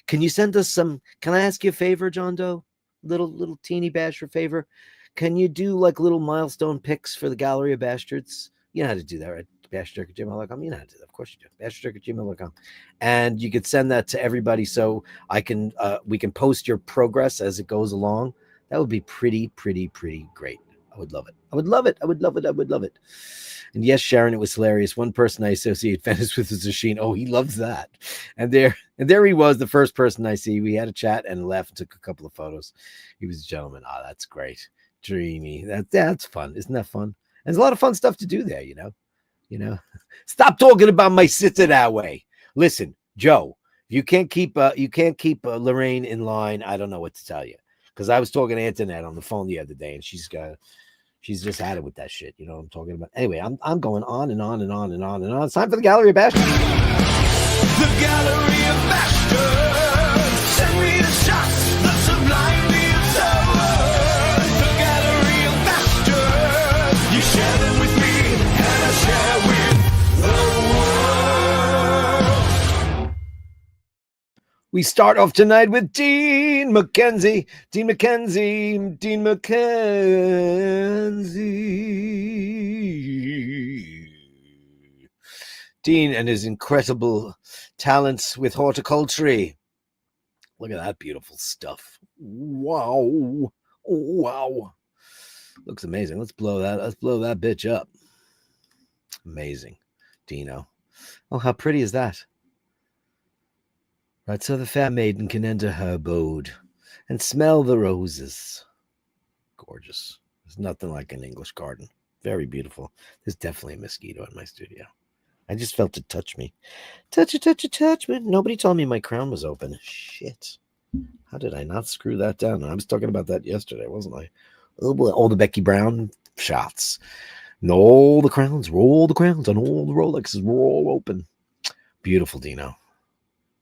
Can you send us some? Can I ask you a favor, John Doe? Little teeny basher favor. Can you do like little milestone pics for the Gallery of Bastards? You know how to do that, right? Basherdirk@gmail.com. You know how to do that. Of course you do. Basherdirk@gmail.com. And you could send that to everybody so we can post your progress as it goes along. That would be pretty great. I would love it. I would love it. I would love it. I would love it. And yes, Sharon, it was hilarious. One person I associate Venice with is Machine. Oh, he loves that. And there he was, the first person I see. We had a chat and laughed and took a couple of photos. He was a gentleman. Oh, that's great. Dreamy. That's fun. Isn't that fun? And there's a lot of fun stuff to do there, you know. Stop talking about my sister that way. Listen, Joe, you can't keep Lorraine in line. I don't know what to tell you. Because I was talking to Antoinette on the phone the other day, and she's just had it with that shit. You know what I'm talking about? Anyway, I'm going on and on and on and on and on. It's time for the Gallery of Bastards. The Gallery of Bashtards. Send me the shots, the sublime beats over. The Gallery of Bashtards. You share them with me, and I share with the world. We start off tonight with Dean McKenzie. Dean and his incredible talents with horticulture. Look at that beautiful stuff. Wow. Looks amazing. Let's blow that bitch up. Amazing. Dino. Oh, how pretty is that? Right, so the fair maiden can enter her abode and smell the roses. Gorgeous. There's nothing like an English garden. Very beautiful. There's definitely a mosquito in my studio. I just felt it touch me. Touch me. Nobody told me my crown was open. Shit. How did I not screw that down? I was talking about that yesterday, wasn't I? Oh boy, all the Becky Brown shots. And all the crowns, and all the Rolexes were all open. Beautiful, Dino.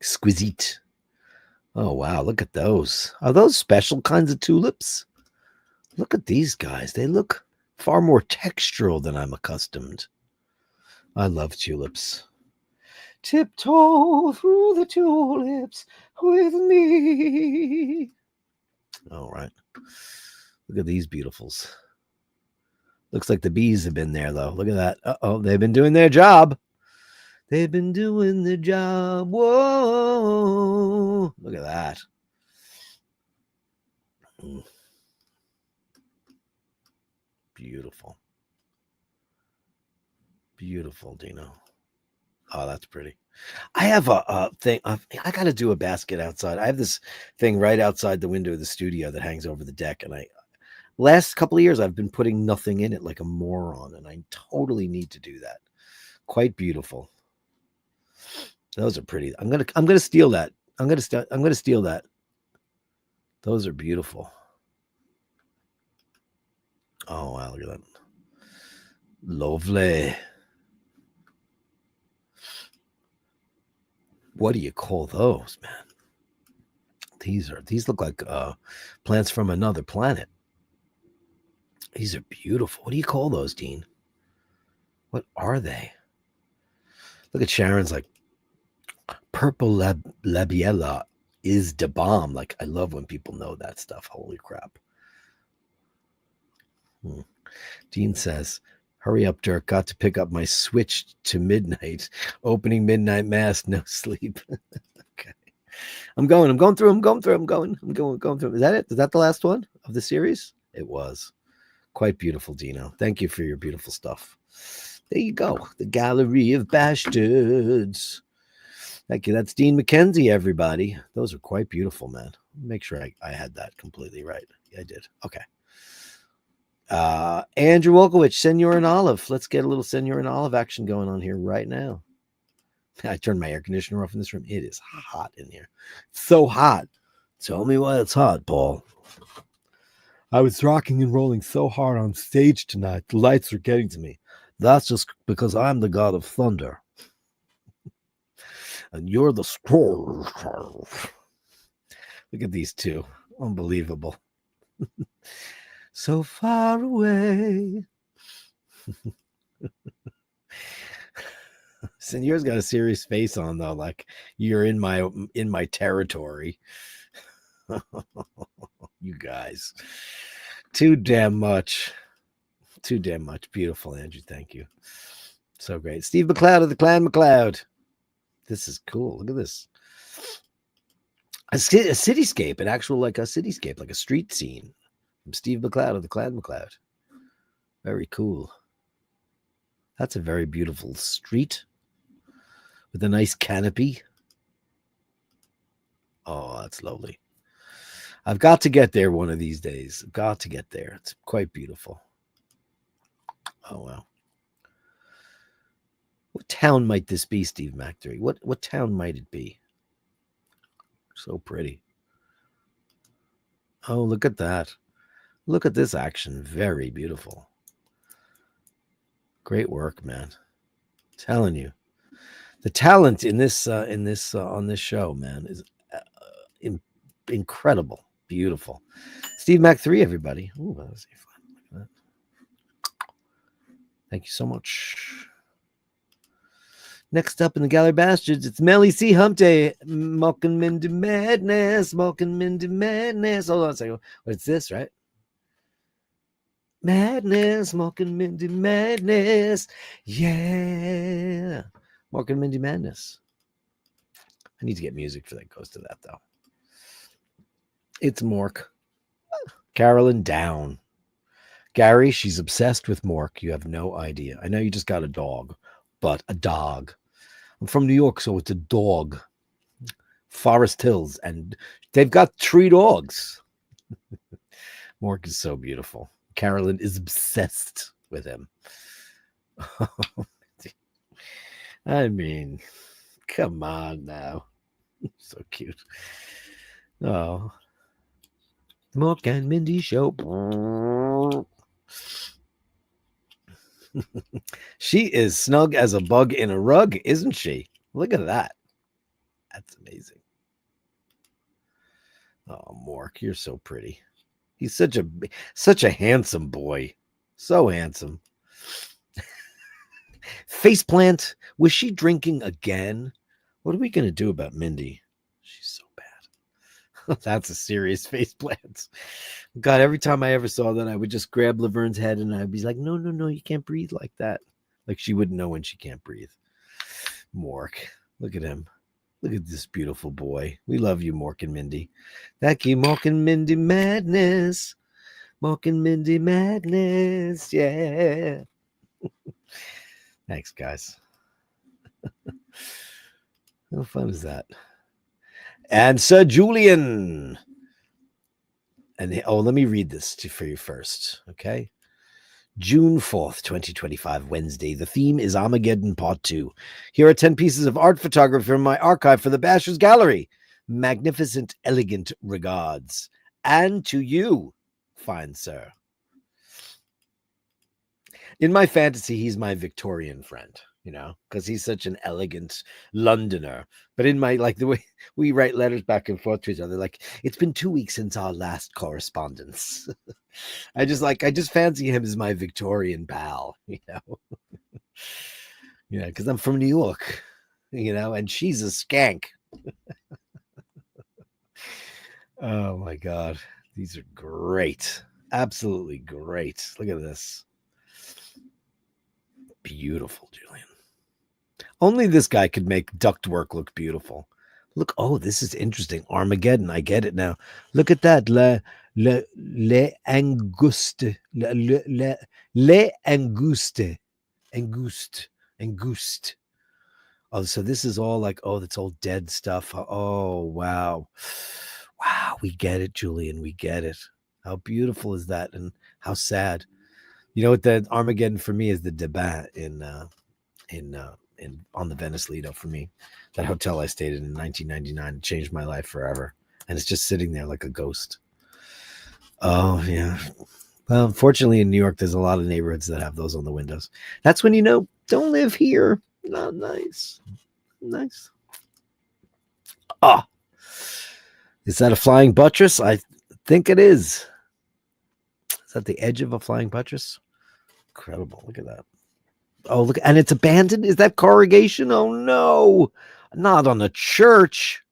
Exquisite. Oh, wow. Look at those. Are those special kinds of tulips? Look at these guys. They look far more textural than I'm accustomed. I love tulips. Tiptoe through the tulips with me. All right. Look at these beautifuls. Looks like the bees have been there, though. Look at that. Uh-oh. They've been doing their job. They've been doing the job. Whoa. Look at that. Beautiful. Beautiful, Dino. Oh, that's pretty. I have a thing. I got to do a basket outside. I have this thing right outside the window of the studio that hangs over the deck. And last couple of years, I've been putting nothing in it like a moron. And I totally need to do that. Quite beautiful. Those are pretty. I'm gonna steal that. I'm gonna steal that. Those are beautiful. Oh wow, look at that. Lovely. What do you call those, man? These look like plants from another planet. These are beautiful. What do you call those, Dean? What are they? Look at Sharon's like purple labiella is the bomb. Like, I love when people know that stuff. Holy crap. Dean says, hurry up, Dirk. Got to pick up my switch to midnight. Opening midnight mass, no sleep. Okay. I'm going through. Going through. Is that it? Is that the last one of the series? It was quite beautiful, Dino. Thank you for your beautiful stuff. There you go. The Gallery of Bastards. Thank you. That's Dean McKenzie, everybody. Those are quite beautiful, man. Make sure I had that completely right. Yeah, I did. Okay. Andrew Wolkowicz, Senor and Olive. Let's get a little Senor and Olive action going on here right now. I turned my air conditioner off in this room. It is hot in here. So hot. Tell me why it's hot, Paul. I was rocking and rolling so hard on stage tonight. The lights are getting to me. That's just because I'm the god of thunder. And you're the storm. Look at these two. Unbelievable. So far away. Senor's got a serious face on though, like you're in my territory. You guys. Too damn much. Beautiful, Andrew. Thank you. So great. Steve McLeod of the Clan McLeod. This is cool. Look at this. A cityscape, an actual like a cityscape, like a street scene from Steve McLeod of the Clan McLeod. Very cool. That's a very beautiful street with a nice canopy. Oh, that's lovely. I've got to get there one of these days. I've got to get there. It's quite beautiful. Oh, wow. What town might this be, Steve Mac3? What town might it be? So pretty. Oh, look at that. Look at this action. Very beautiful. Great work, man. I'm telling you. The talent in this on this show, man, is incredible. Beautiful. Steve Mac3, everybody. Ooh, that was fun. Look at that. Thank you so much. Next up in the Gallery of Bastards, it's Melly C. Hump Day. Welcome into madness. Welcome into madness. Hold on a second. What's this, right? Madness. Welcome into madness. Yeah. Welcome into madness. I need to get music for that. Goes to that, though. It's Mork. Carolyn down. Gary, she's obsessed with Mork. You have no idea. I know you just got a dog, but a dog. I'm from New York, so it's a dog. Forest Hills, and they've got 3 dogs. Mork is so beautiful. Carolyn is obsessed with him. I mean, come on now. So cute. Oh. Mork and Mindy show. She is snug as a bug in a rug, isn't she? Look at that. That's amazing. Oh, Mork, you're so pretty. He's such a handsome boy. So handsome. Faceplant. Was she drinking again? What are we going to do about Mindy? She's so bad. That's a serious faceplant. God, every time I ever saw that, I would just grab Laverne's head and I'd be like, no, you can't breathe like that. Like she wouldn't know when she can't breathe. Mork. Look at him. Look at this beautiful boy. We love you, Mork and Mindy. Thank you, Mork and Mindy madness. Mork and Mindy madness. Yeah. Thanks, guys. How fun is that? And Sir Julian. And let me read this for you first, okay? June 4th, 2025, Wednesday. The theme is Armageddon Part 2. Here are 10 pieces of art photography from my archive for the Bashers Gallery. Magnificent, elegant regards. And to you, fine sir. In my fantasy, he's my Victorian friend, because he's such an elegant Londoner. But in my, like the way we write letters back and forth to each other, like, it's been 2 weeks since our last correspondence. I just fancy him as my Victorian pal, because I'm from New York, and she's a skank. Oh my God. These are great. Absolutely great. Look at this. Beautiful, Julian. Only this guy could make ductwork look beautiful. Look, oh, this is interesting. Armageddon. I get it now. Look at that. Le Anguste. Le Anguste. Anguste. Anguste. Oh, so this is all like, oh, that's all dead stuff. Oh, wow. Wow, we get it, Julian. We get it. How beautiful is that? And how sad. You know what the Armageddon for me is? The Debat in on the Venice Lido for me. That hotel I stayed in 1999 changed my life forever. And it's just sitting there like a ghost. Oh, yeah. Well, unfortunately, in New York, there's a lot of neighborhoods that have those on the windows. That's when you know, don't live here. Not nice. Nice. Ah. Is that a flying buttress? I think it is. Is that the edge of a flying buttress? Incredible. Look at that. Oh, look. And it's abandoned? Is that corrugation? Oh, no. Not on a church.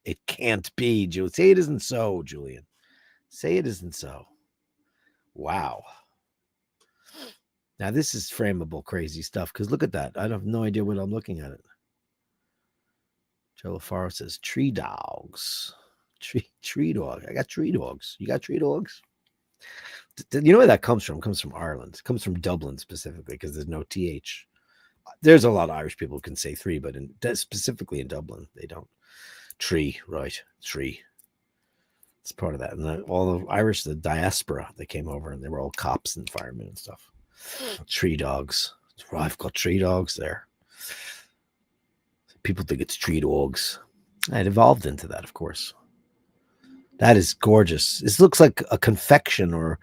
It can't be, Julian. Say it isn't so, Julian. Say it isn't so. Wow. Now, this is frameable, crazy stuff, because look at that. I have no idea what I'm looking at it. Joe LaFaro says, tree dogs. Tree dog. I got tree dogs. You got tree dogs? You know where that comes from? It comes from Ireland. It comes from Dublin specifically because there's no TH. There's a lot of Irish people who can say three, but specifically in Dublin, they don't. Tree, right. Tree. It's part of that. And all the Irish, the diaspora, they came over and they were all cops and firemen and stuff. Tree dogs. Oh, I've got tree dogs there. People think it's tree dogs. It evolved into that, of course. That is gorgeous. This looks like a confection or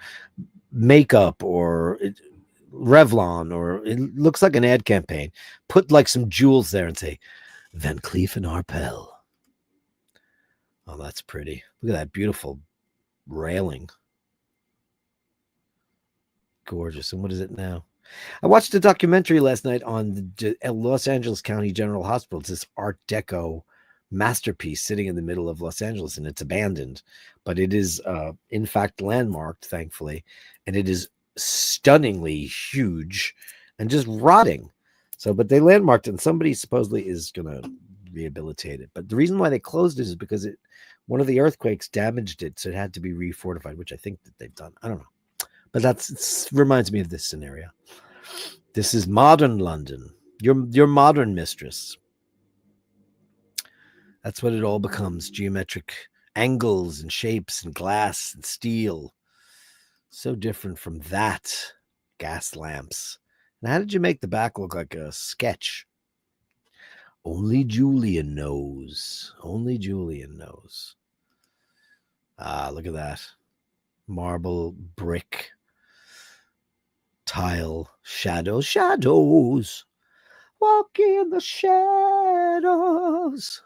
makeup or Revlon, or it looks like an ad campaign. Put like some jewels there and say, Van Cleef and Arpels. Oh, that's pretty. Look at that beautiful railing. Gorgeous. And what is it now? I watched a documentary last night on the Los Angeles County General Hospital. It's this Art Deco masterpiece sitting in the middle of Los Angeles, and it's abandoned, but it is in fact landmarked, thankfully, and it is stunningly huge and just rotting. So, but they landmarked it, and somebody supposedly is going to rehabilitate it. But the reason why they closed it is because one of the earthquakes damaged it, so it had to be refortified, which I think that they've done. I don't know, but it reminds me of this scenario. This is modern London. Your modern mistress. That's what it all becomes. Geometric angles and shapes and glass and steel. So different from that. Gas lamps. And how did you make the back look like a sketch? Only Julian knows. Only Julian knows. Ah, look at that. Marble, brick, tile, shadows. Walk in the shadows.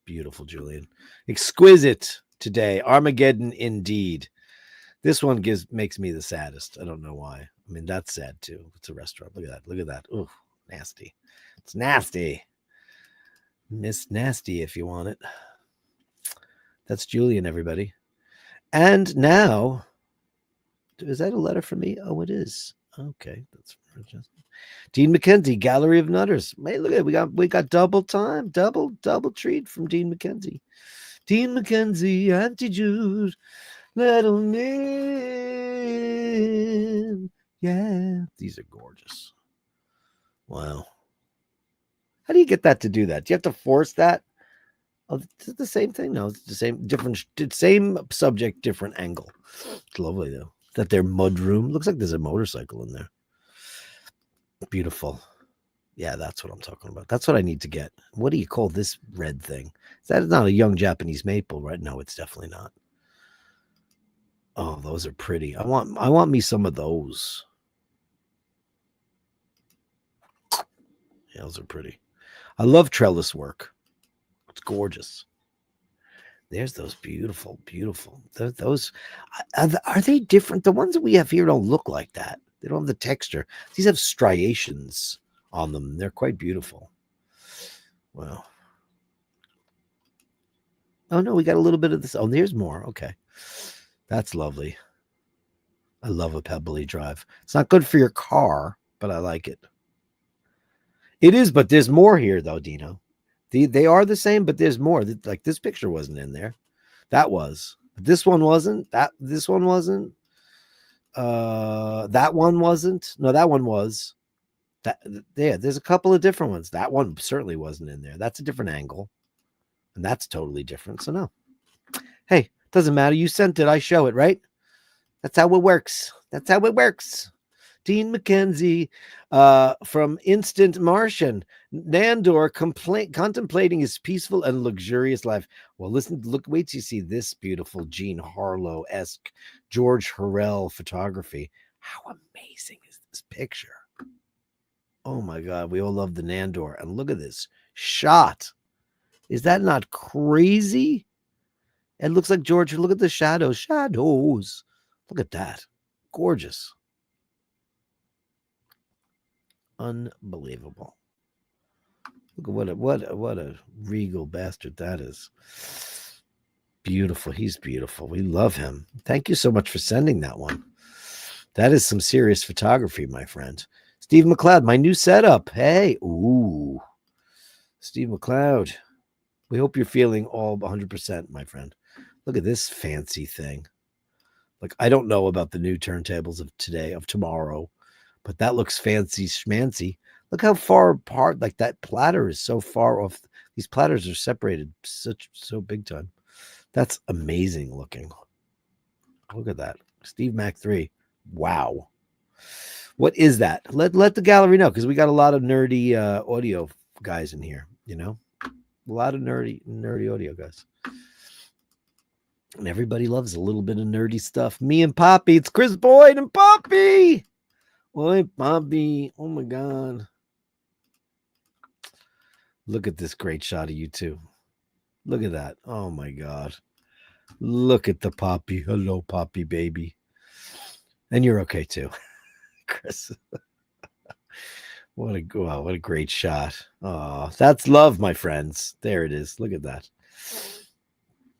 Beautiful, Julian. Exquisite today. Armageddon indeed. This one makes me the saddest. I don't know why. I mean, that's sad too. It's a restaurant. Look at that. Look at that. Ooh, nasty. It's nasty. Miss Nasty if you want it. That's Julian, everybody. And now, is that a letter for me? Oh, it is. Okay. That's Dean McKenzie, Gallery of Nutters. Hey, look at it. We got double time, double treat from Dean McKenzie. Dean McKenzie, Auntie Jude, little man. Yeah, these are gorgeous. Wow. How do you get that to do that? Do you have to force that? Oh, is it the same thing? No, it's the same subject, different angle. It's lovely though. Is that their mud room? Looks like there's a motorcycle in there. Beautiful. Yeah, that's what I'm talking about. That's what I need to get. What do you call this red thing? That is not a young Japanese maple, right? No, it's definitely not. Oh, those are pretty. I want me some of those. Yeah, those are pretty. I love trellis work. It's gorgeous. There's those beautiful. Those are they different? The ones that we have here don't look like that. They don't have the texture. These have striations on them. They're quite beautiful. Wow. Oh, no, we got a little bit of this. Oh, there's more. Okay. That's lovely. I love a pebbly drive. It's not good for your car, but I like it. It is, but there's more here, though, Dino. They are the same, but there's more. Like this picture wasn't in there. That was. But this one wasn't. This one wasn't. That one wasn't. No, that one was. There's a couple of different ones. That one certainly wasn't in there. That's a different angle. And that's totally different. So no. Hey, doesn't matter. You sent it. I show it, right? That's how it works. That's how it works. Dean McKenzie from Instant Martian. Nandor contemplating his peaceful and luxurious life. Well, wait till you see this beautiful Jean Harlow-esque George Harrell photography. How amazing is this picture? Oh my God, we all love the Nandor. And look at this shot. Is that not crazy? It looks like George. Look at the shadows. Shadows. Look at that. Gorgeous. Unbelievable. Look at what a regal bastard that is. Beautiful. He's beautiful. We love him. Thank you so much for sending that one. That is some serious photography, my friend. Steve McLeod, my new setup. Hey. Ooh. Steve McLeod. We hope you're feeling all 100%, my friend. Look at this fancy thing. Like, I don't know about the new turntables of today, of tomorrow, but that looks fancy schmancy. Look how far apart, like that platter is so far off. These platters are separated so big time. That's amazing looking. Look at that. Steve Mac 3. Wow. What is that? Let the gallery know, because we got a lot of nerdy audio guys in here, you know? A lot of nerdy audio guys. And everybody loves a little bit of nerdy stuff. Me and Poppy. It's Chris Boyd and Poppy. Oi, Poppy. Oh, my God. Look at this great shot of you two. Look at that. Oh, my God. Look at the Poppy. Hello, Poppy, baby. And you're okay, too, Chris. What a great shot. Oh, that's love, my friends. There it is. Look at that.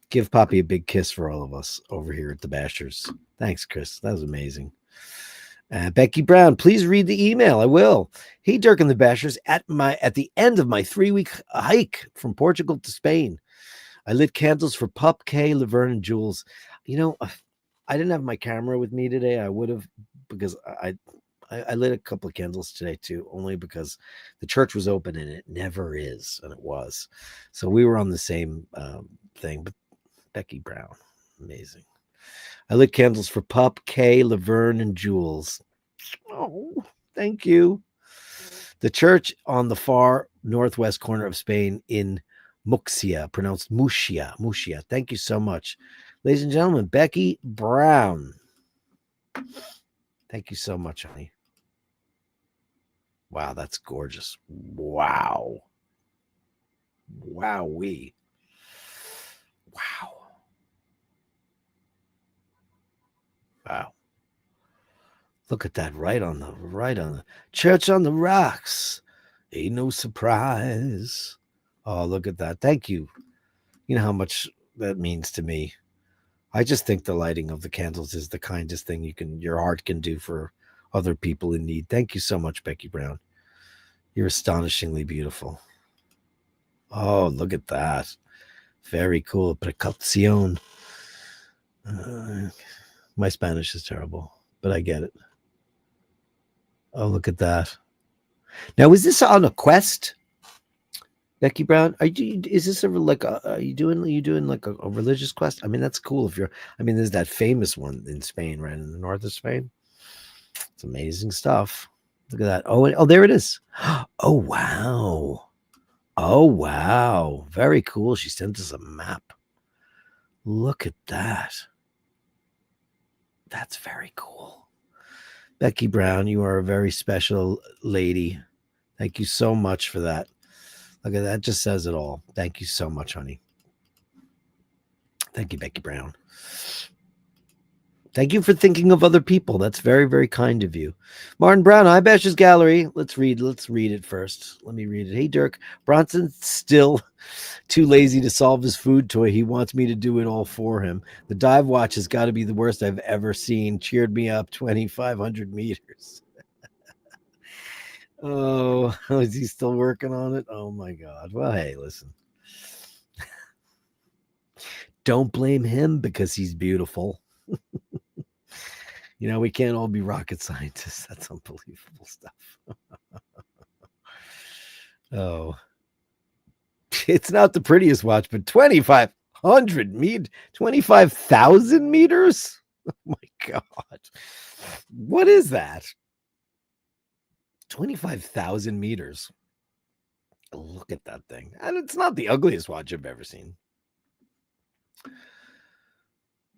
Give Poppy a big kiss for all of us over here at the Bashers. Thanks, Chris. That was amazing. Becky Brown, please read the email. I will. Hey, Dirk and the Bashers, at the end of my 3-week hike from Portugal to Spain, I lit candles for Pup, Kay, Laverne, and Jules. You know, I didn't have my camera with me today. I would have, because I lit a couple of candles today too, only because the church was open and it never is, and it was. So we were on the same thing. But Becky Brown, amazing. I lit candles for Pup, Kay, Laverne, and Jules. Oh, thank you. The church on the far northwest corner of Spain in Muxia, pronounced Muxia. Thank you so much. Ladies and gentlemen, Becky Brown. Thank you so much, honey. Wow, that's gorgeous. Wow. Wowee. Wow. Wow. Look at that right on the church on the rocks. Ain't no surprise. Oh, look at that. Thank you. You know how much that means to me. I just think the lighting of the candles is the kindest thing your heart can do for other people in need. Thank you so much, Becky Brown. You're astonishingly beautiful. Oh, look at that. Very cool. Precaución. My Spanish is terrible, but I get it. Oh, look at that. Now, is this on a quest, Becky Brown? Are you doing like a religious quest? I mean, that's cool. There's that famous one in Spain, right in the north of Spain. It's amazing stuff. Look at that. Oh, there it is. Oh, wow. Oh, wow. Very cool. She sent us a map. Look at that. That's very cool. Becky Brown, you are a very special lady. Thank you so much for that. Look at that. Just says it all. Thank you so much, honey. Thank you, Becky Brown. Thank you for thinking of other people. That's very, very kind of you. Martin Brown, iBash's Gallery. Let's read it first. Let me read it. Hey, Dirk. Bronson's still too lazy to solve his food toy. He wants me to do it all for him. The dive watch has got to be the worst I've ever seen. Cheered me up 2,500 meters. Oh, is he still working on it? Oh my God. Well, hey, listen. Don't blame him because he's beautiful. We can't all be rocket scientists. That's unbelievable stuff. Oh, it's not the prettiest watch, but 2,500 meters, 25,000 meters. Oh my God. What is that? 25,000 meters. Look at that thing. And it's not the ugliest watch I've ever seen.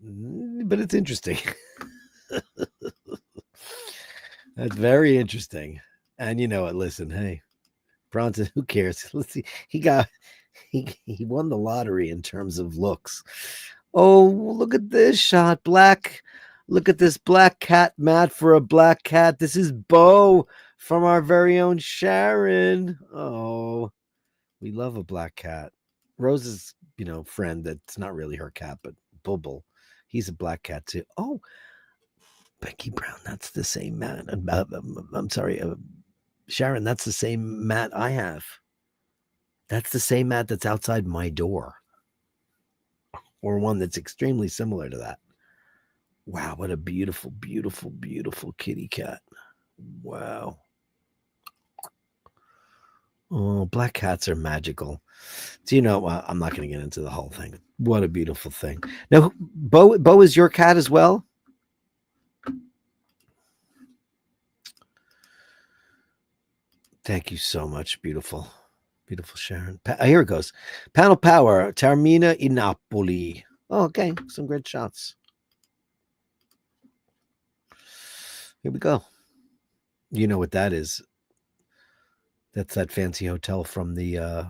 But it's interesting. That's very interesting. And you know what? Listen, hey, Bronson, who cares? Let's see. He won the lottery in terms of looks. Oh, look at this shot. Black. Look at this black cat mat for a black cat. This is Bo from our very own Sharon. Oh, we love a black cat. Rose's, friend that's not really her cat, but Bubble. He's a black cat too. Oh, Becky Brown, that's the same mat. I'm sorry, Sharon, that's the same mat I have. That's the same mat that's outside my door. Or one that's extremely similar to that. Wow, what a beautiful, beautiful, beautiful kitty cat. Wow. Oh, black cats are magical. Do you know, I'm not going to get into the whole thing. What a beautiful thing. Now, Bo is your cat as well? Thank you so much, beautiful. Beautiful Sharon. Here it goes. Panel power, Termina in Napoli. Oh, okay. Some great shots. Here we go. You know what that is. That's that fancy hotel from the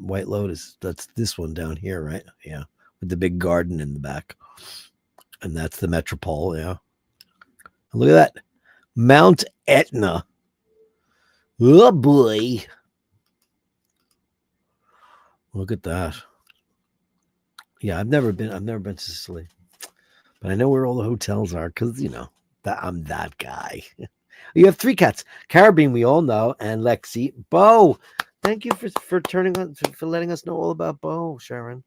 White Lotus. That's this one down here, right? Yeah. With the big garden in the back. And that's the Metropole, yeah. And look at that. Mount Etna. Oh boy. Look at that. Yeah, I've never been to Sicily. But I know where all the hotels are because that I'm that guy. You have 3 cats. Carabine, we all know, and Lexi. Bo, thank you for turning on for letting us know all about Bo, Sharon.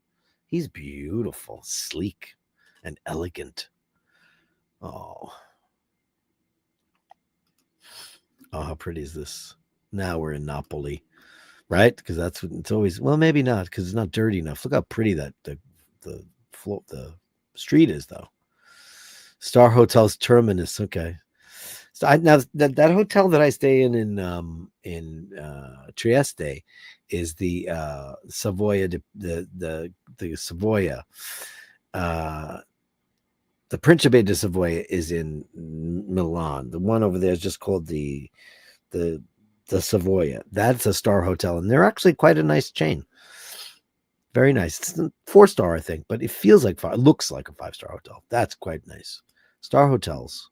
He's beautiful, sleek, and elegant. Oh, how pretty is this? Now we're in Napoli, right? Because that's what it's always. Well, maybe not because it's not dirty enough. Look how pretty that the street is, though. Star Hotels Terminus. Okay. So now that hotel that I stay in Trieste is the Savoia, the Savoia. The Principe de Savoia is in Milan. The one over there is just called the Savoia. That's a star hotel, and they're actually quite a nice chain. Very nice. It's 4-star, I think, but it feels like 5. It looks like a 5-star hotel. That's quite nice. Star hotels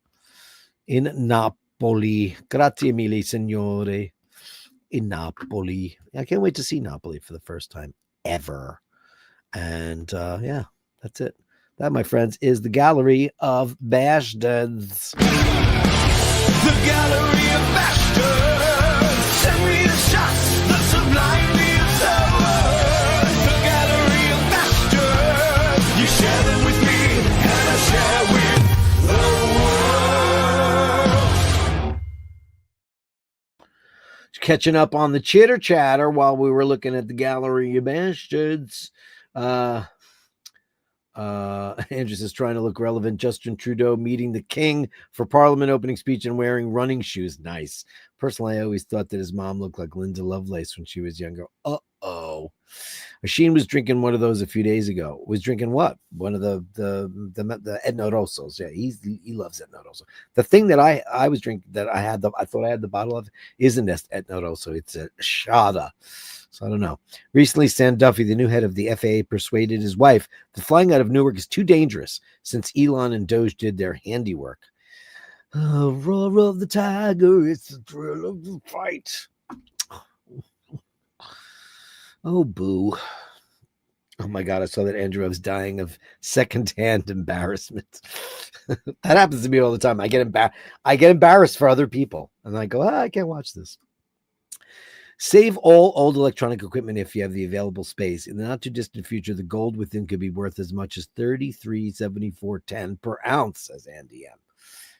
in Napoli. Grazie mille, signore. In Napoli. I can't wait to see Napoli for the first time ever. And yeah, that's it. That, my friends, is the Gallery of Bastards. The Gallery of Bashtards. Send me the shots, the sublime, the absurd. The Gallery of Bashtards. You share them with me, and I share with the world. Catching up on the chitter chatter while we were looking at the Gallery of Bastards. Andrew says, trying to look relevant. Justin Trudeau meeting the king for Parliament opening speech and wearing running shoes. Nice. Personally, I always thought that his mom looked like Linda Lovelace when she was younger. Uh-oh. Asheen was drinking one of those a few days ago. Was drinking what? One of the Etna Rossos. Yeah, he loves Etna Rosso. The thing that I was drinking that I thought I had the bottle of isn't Etna Rosso. It's a Shada. So I don't know. Recently, Stan Duffy, the new head of the FAA, persuaded his wife that flying out of Newark is too dangerous since Elon and Doge did their handiwork. Oh, roar of the tiger, it's the thrill of the fight. Oh, boo. Oh, my God, I saw that Andrew was dying of secondhand embarrassment. That happens to me all the time. I get embarrassed for other people. And I go, I can't watch this. Save all old electronic equipment if you have the available space. In the not too distant future, the gold within could be worth as much as $33.74.10 per ounce, says Andy M.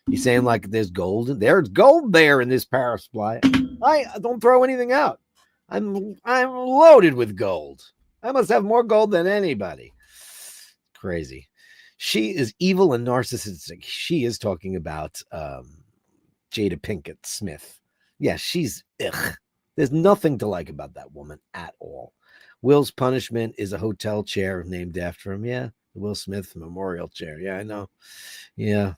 He's saying like there's gold and there's gold there in this power supply. I don't throw anything out. I'm loaded with gold. I must have more gold than anybody. Crazy. She is evil and narcissistic. She is talking about Jada Pinkett Smith. Yeah, she's ugh. There's nothing to like about that woman at all. Will's punishment is a hotel chair named after him. Yeah, the Will Smith memorial chair. Yeah, I know. Yeah.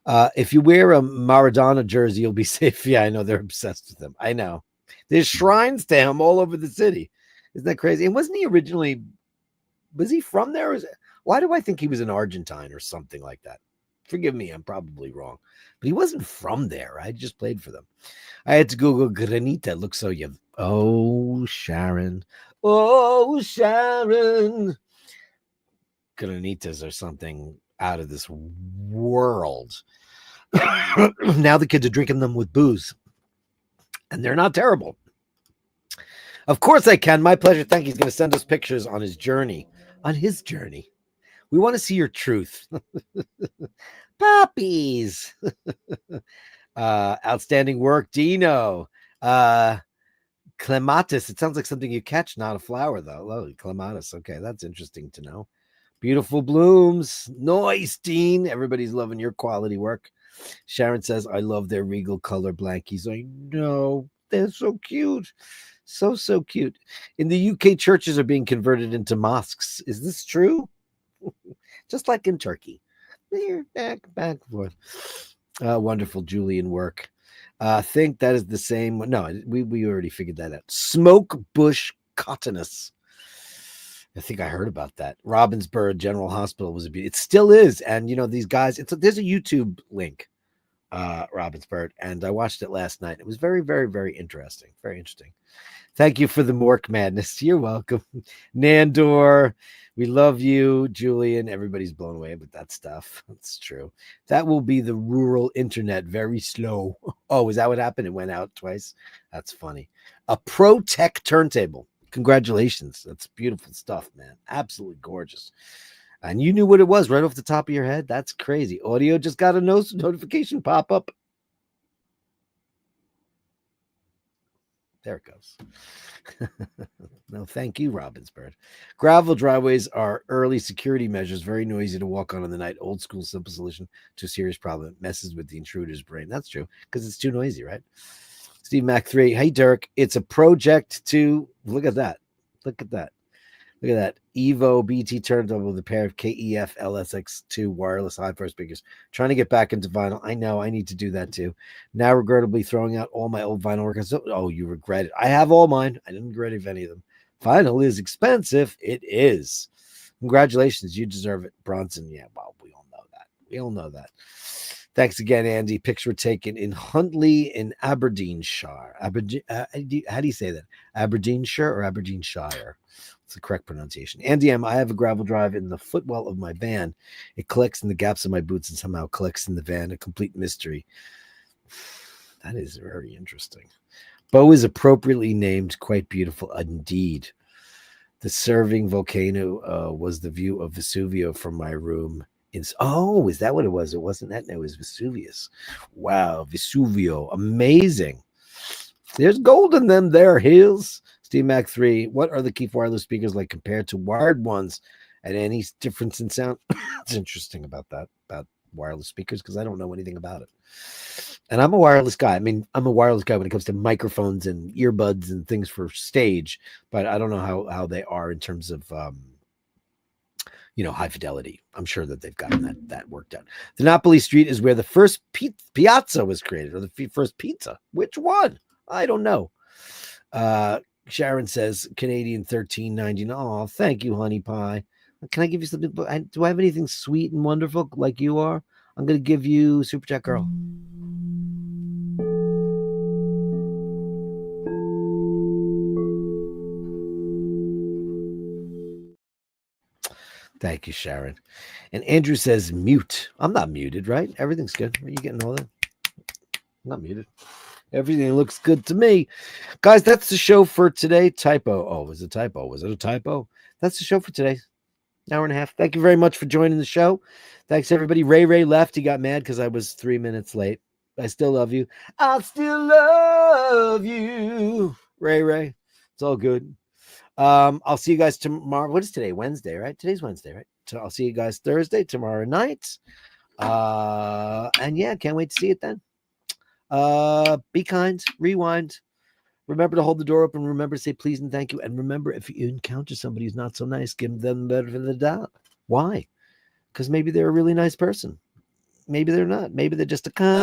If you wear a Maradona jersey, you'll be safe. Yeah, I know. They're obsessed with him. I know. There's shrines to him all over the city. Isn't that crazy? And wasn't he originally, was he from there? Why do I think he was an Argentine or something like that? Forgive me, I'm probably wrong. But he wasn't from there. I just played for them. I had to Google Granita. Look so you. Oh, Sharon. Oh, Sharon. Granitas are something out of this world. Now the kids are drinking them with booze. And they're not terrible. Of course I can. My pleasure. Thank you. He's going to send us pictures on his journey. On his journey. We want to see your truth. Puppies. Outstanding work, Dino. Clematis. It sounds like something you catch, not a flower, though. Oh, clematis. Okay, that's interesting to know. Beautiful blooms. Nice, Dean. Everybody's loving your quality work. Sharon says, I love their regal color blankies. I know. They're so cute. So cute. In the UK, churches are being converted into mosques. Is this true? Just like in Turkey. Here, back and forth. Wonderful Julian work. Think that is the same. No, we already figured that out. Smoke bush cottonus. I think I heard about that. Robbinsburg General Hospital was it still is. And you know, these guys, there's a YouTube link, Robbinsburg, and I watched it last night. It was very, very, very interesting. Very interesting. Thank you for the Mork madness. You're welcome. Nandor, we love you. Julian, everybody's blown away with that stuff. That's true. That will be the rural internet, very slow. Oh, is that what happened? It went out twice? That's funny. A Pro Tech turntable. Congratulations. That's beautiful stuff, man. Absolutely gorgeous. And you knew what it was right off the top of your head? That's crazy. Audio just got a notification pop up. There it goes. No, thank you, Robbinsburg. Gravel driveways are early security measures, very noisy to walk on in the night. Old school simple solution to a serious problem. It messes with the intruder's brain. That's true, because it's too noisy, right? Steve Mac 3. Hey, Dirk. It's a project to look at that. Look at that. Look at that. Evo BT turntable with a pair of KEF LSX2 wireless hi-fi speakers. Trying to get back into vinyl. I know. I need to do that too. Now regrettably throwing out all my old vinyl records. Oh, you regret it. I have all mine. I didn't regret any of them. Vinyl is expensive. It is. Congratulations. You deserve it, Bronson. Yeah, well, we all know that. We all know that. Thanks again, Andy. Pics were taken in Huntley in Aberdeenshire. How do you say that? Aberdeenshire or Aberdeenshire? It's the correct pronunciation. Andy M, I have a gravel drive in the footwell of my van. It collects in the gaps of my boots and somehow collects in the van. A complete mystery. That is very interesting. Bo is appropriately named. Quite beautiful indeed. The serving volcano was the view of Vesuvio from my room. Oh, is that what it was? It wasn't Etna, it was Vesuvius. Wow, Vesuvio. Amazing. There's gold in them there hills. Steve Mac 3. What are the Keith wireless speakers like compared to wired ones? And any difference in sound? It's interesting about that, about wireless speakers, because I don't know anything about it. And I'm a wireless guy. I mean, I'm a wireless guy when it comes to microphones and earbuds and things for stage, but I don't know how they are in terms of high fidelity. I'm sure that they've gotten that worked out. The Napoli Street is where the first piazza was created, or the first pizza. Which one? I don't know. Sharon says Canadian 13.99. Oh, thank you, honey pie. Can I give you something? Do I have anything sweet and wonderful like you are? I'm going to give you Super Chat Girl. Thank you, Sharon. And Andrew says mute. I'm not muted, right? Everything's good. Are you getting all that? I'm not muted. Everything looks good to me. Guys, that's the show for today. Typo. Oh, was it a typo? Was it a typo? That's the show for today. Hour and a half. Thank you very much for joining the show. Thanks, everybody. Ray left. He got mad because I was 3 minutes late. I still love you. I still love you. Ray. It's all good. I'll see you guys tomorrow. What is today? Wednesday, right? Today's Wednesday, right? So I'll see you guys Thursday, tomorrow night. And yeah, can't wait to see it then. Be kind, rewind. Remember to hold the door open. Remember to say please and thank you. And remember, if you encounter somebody who's not so nice, give them the benefit of the doubt. Why? Because maybe they're a really nice person. Maybe they're not. Maybe they're just a kind.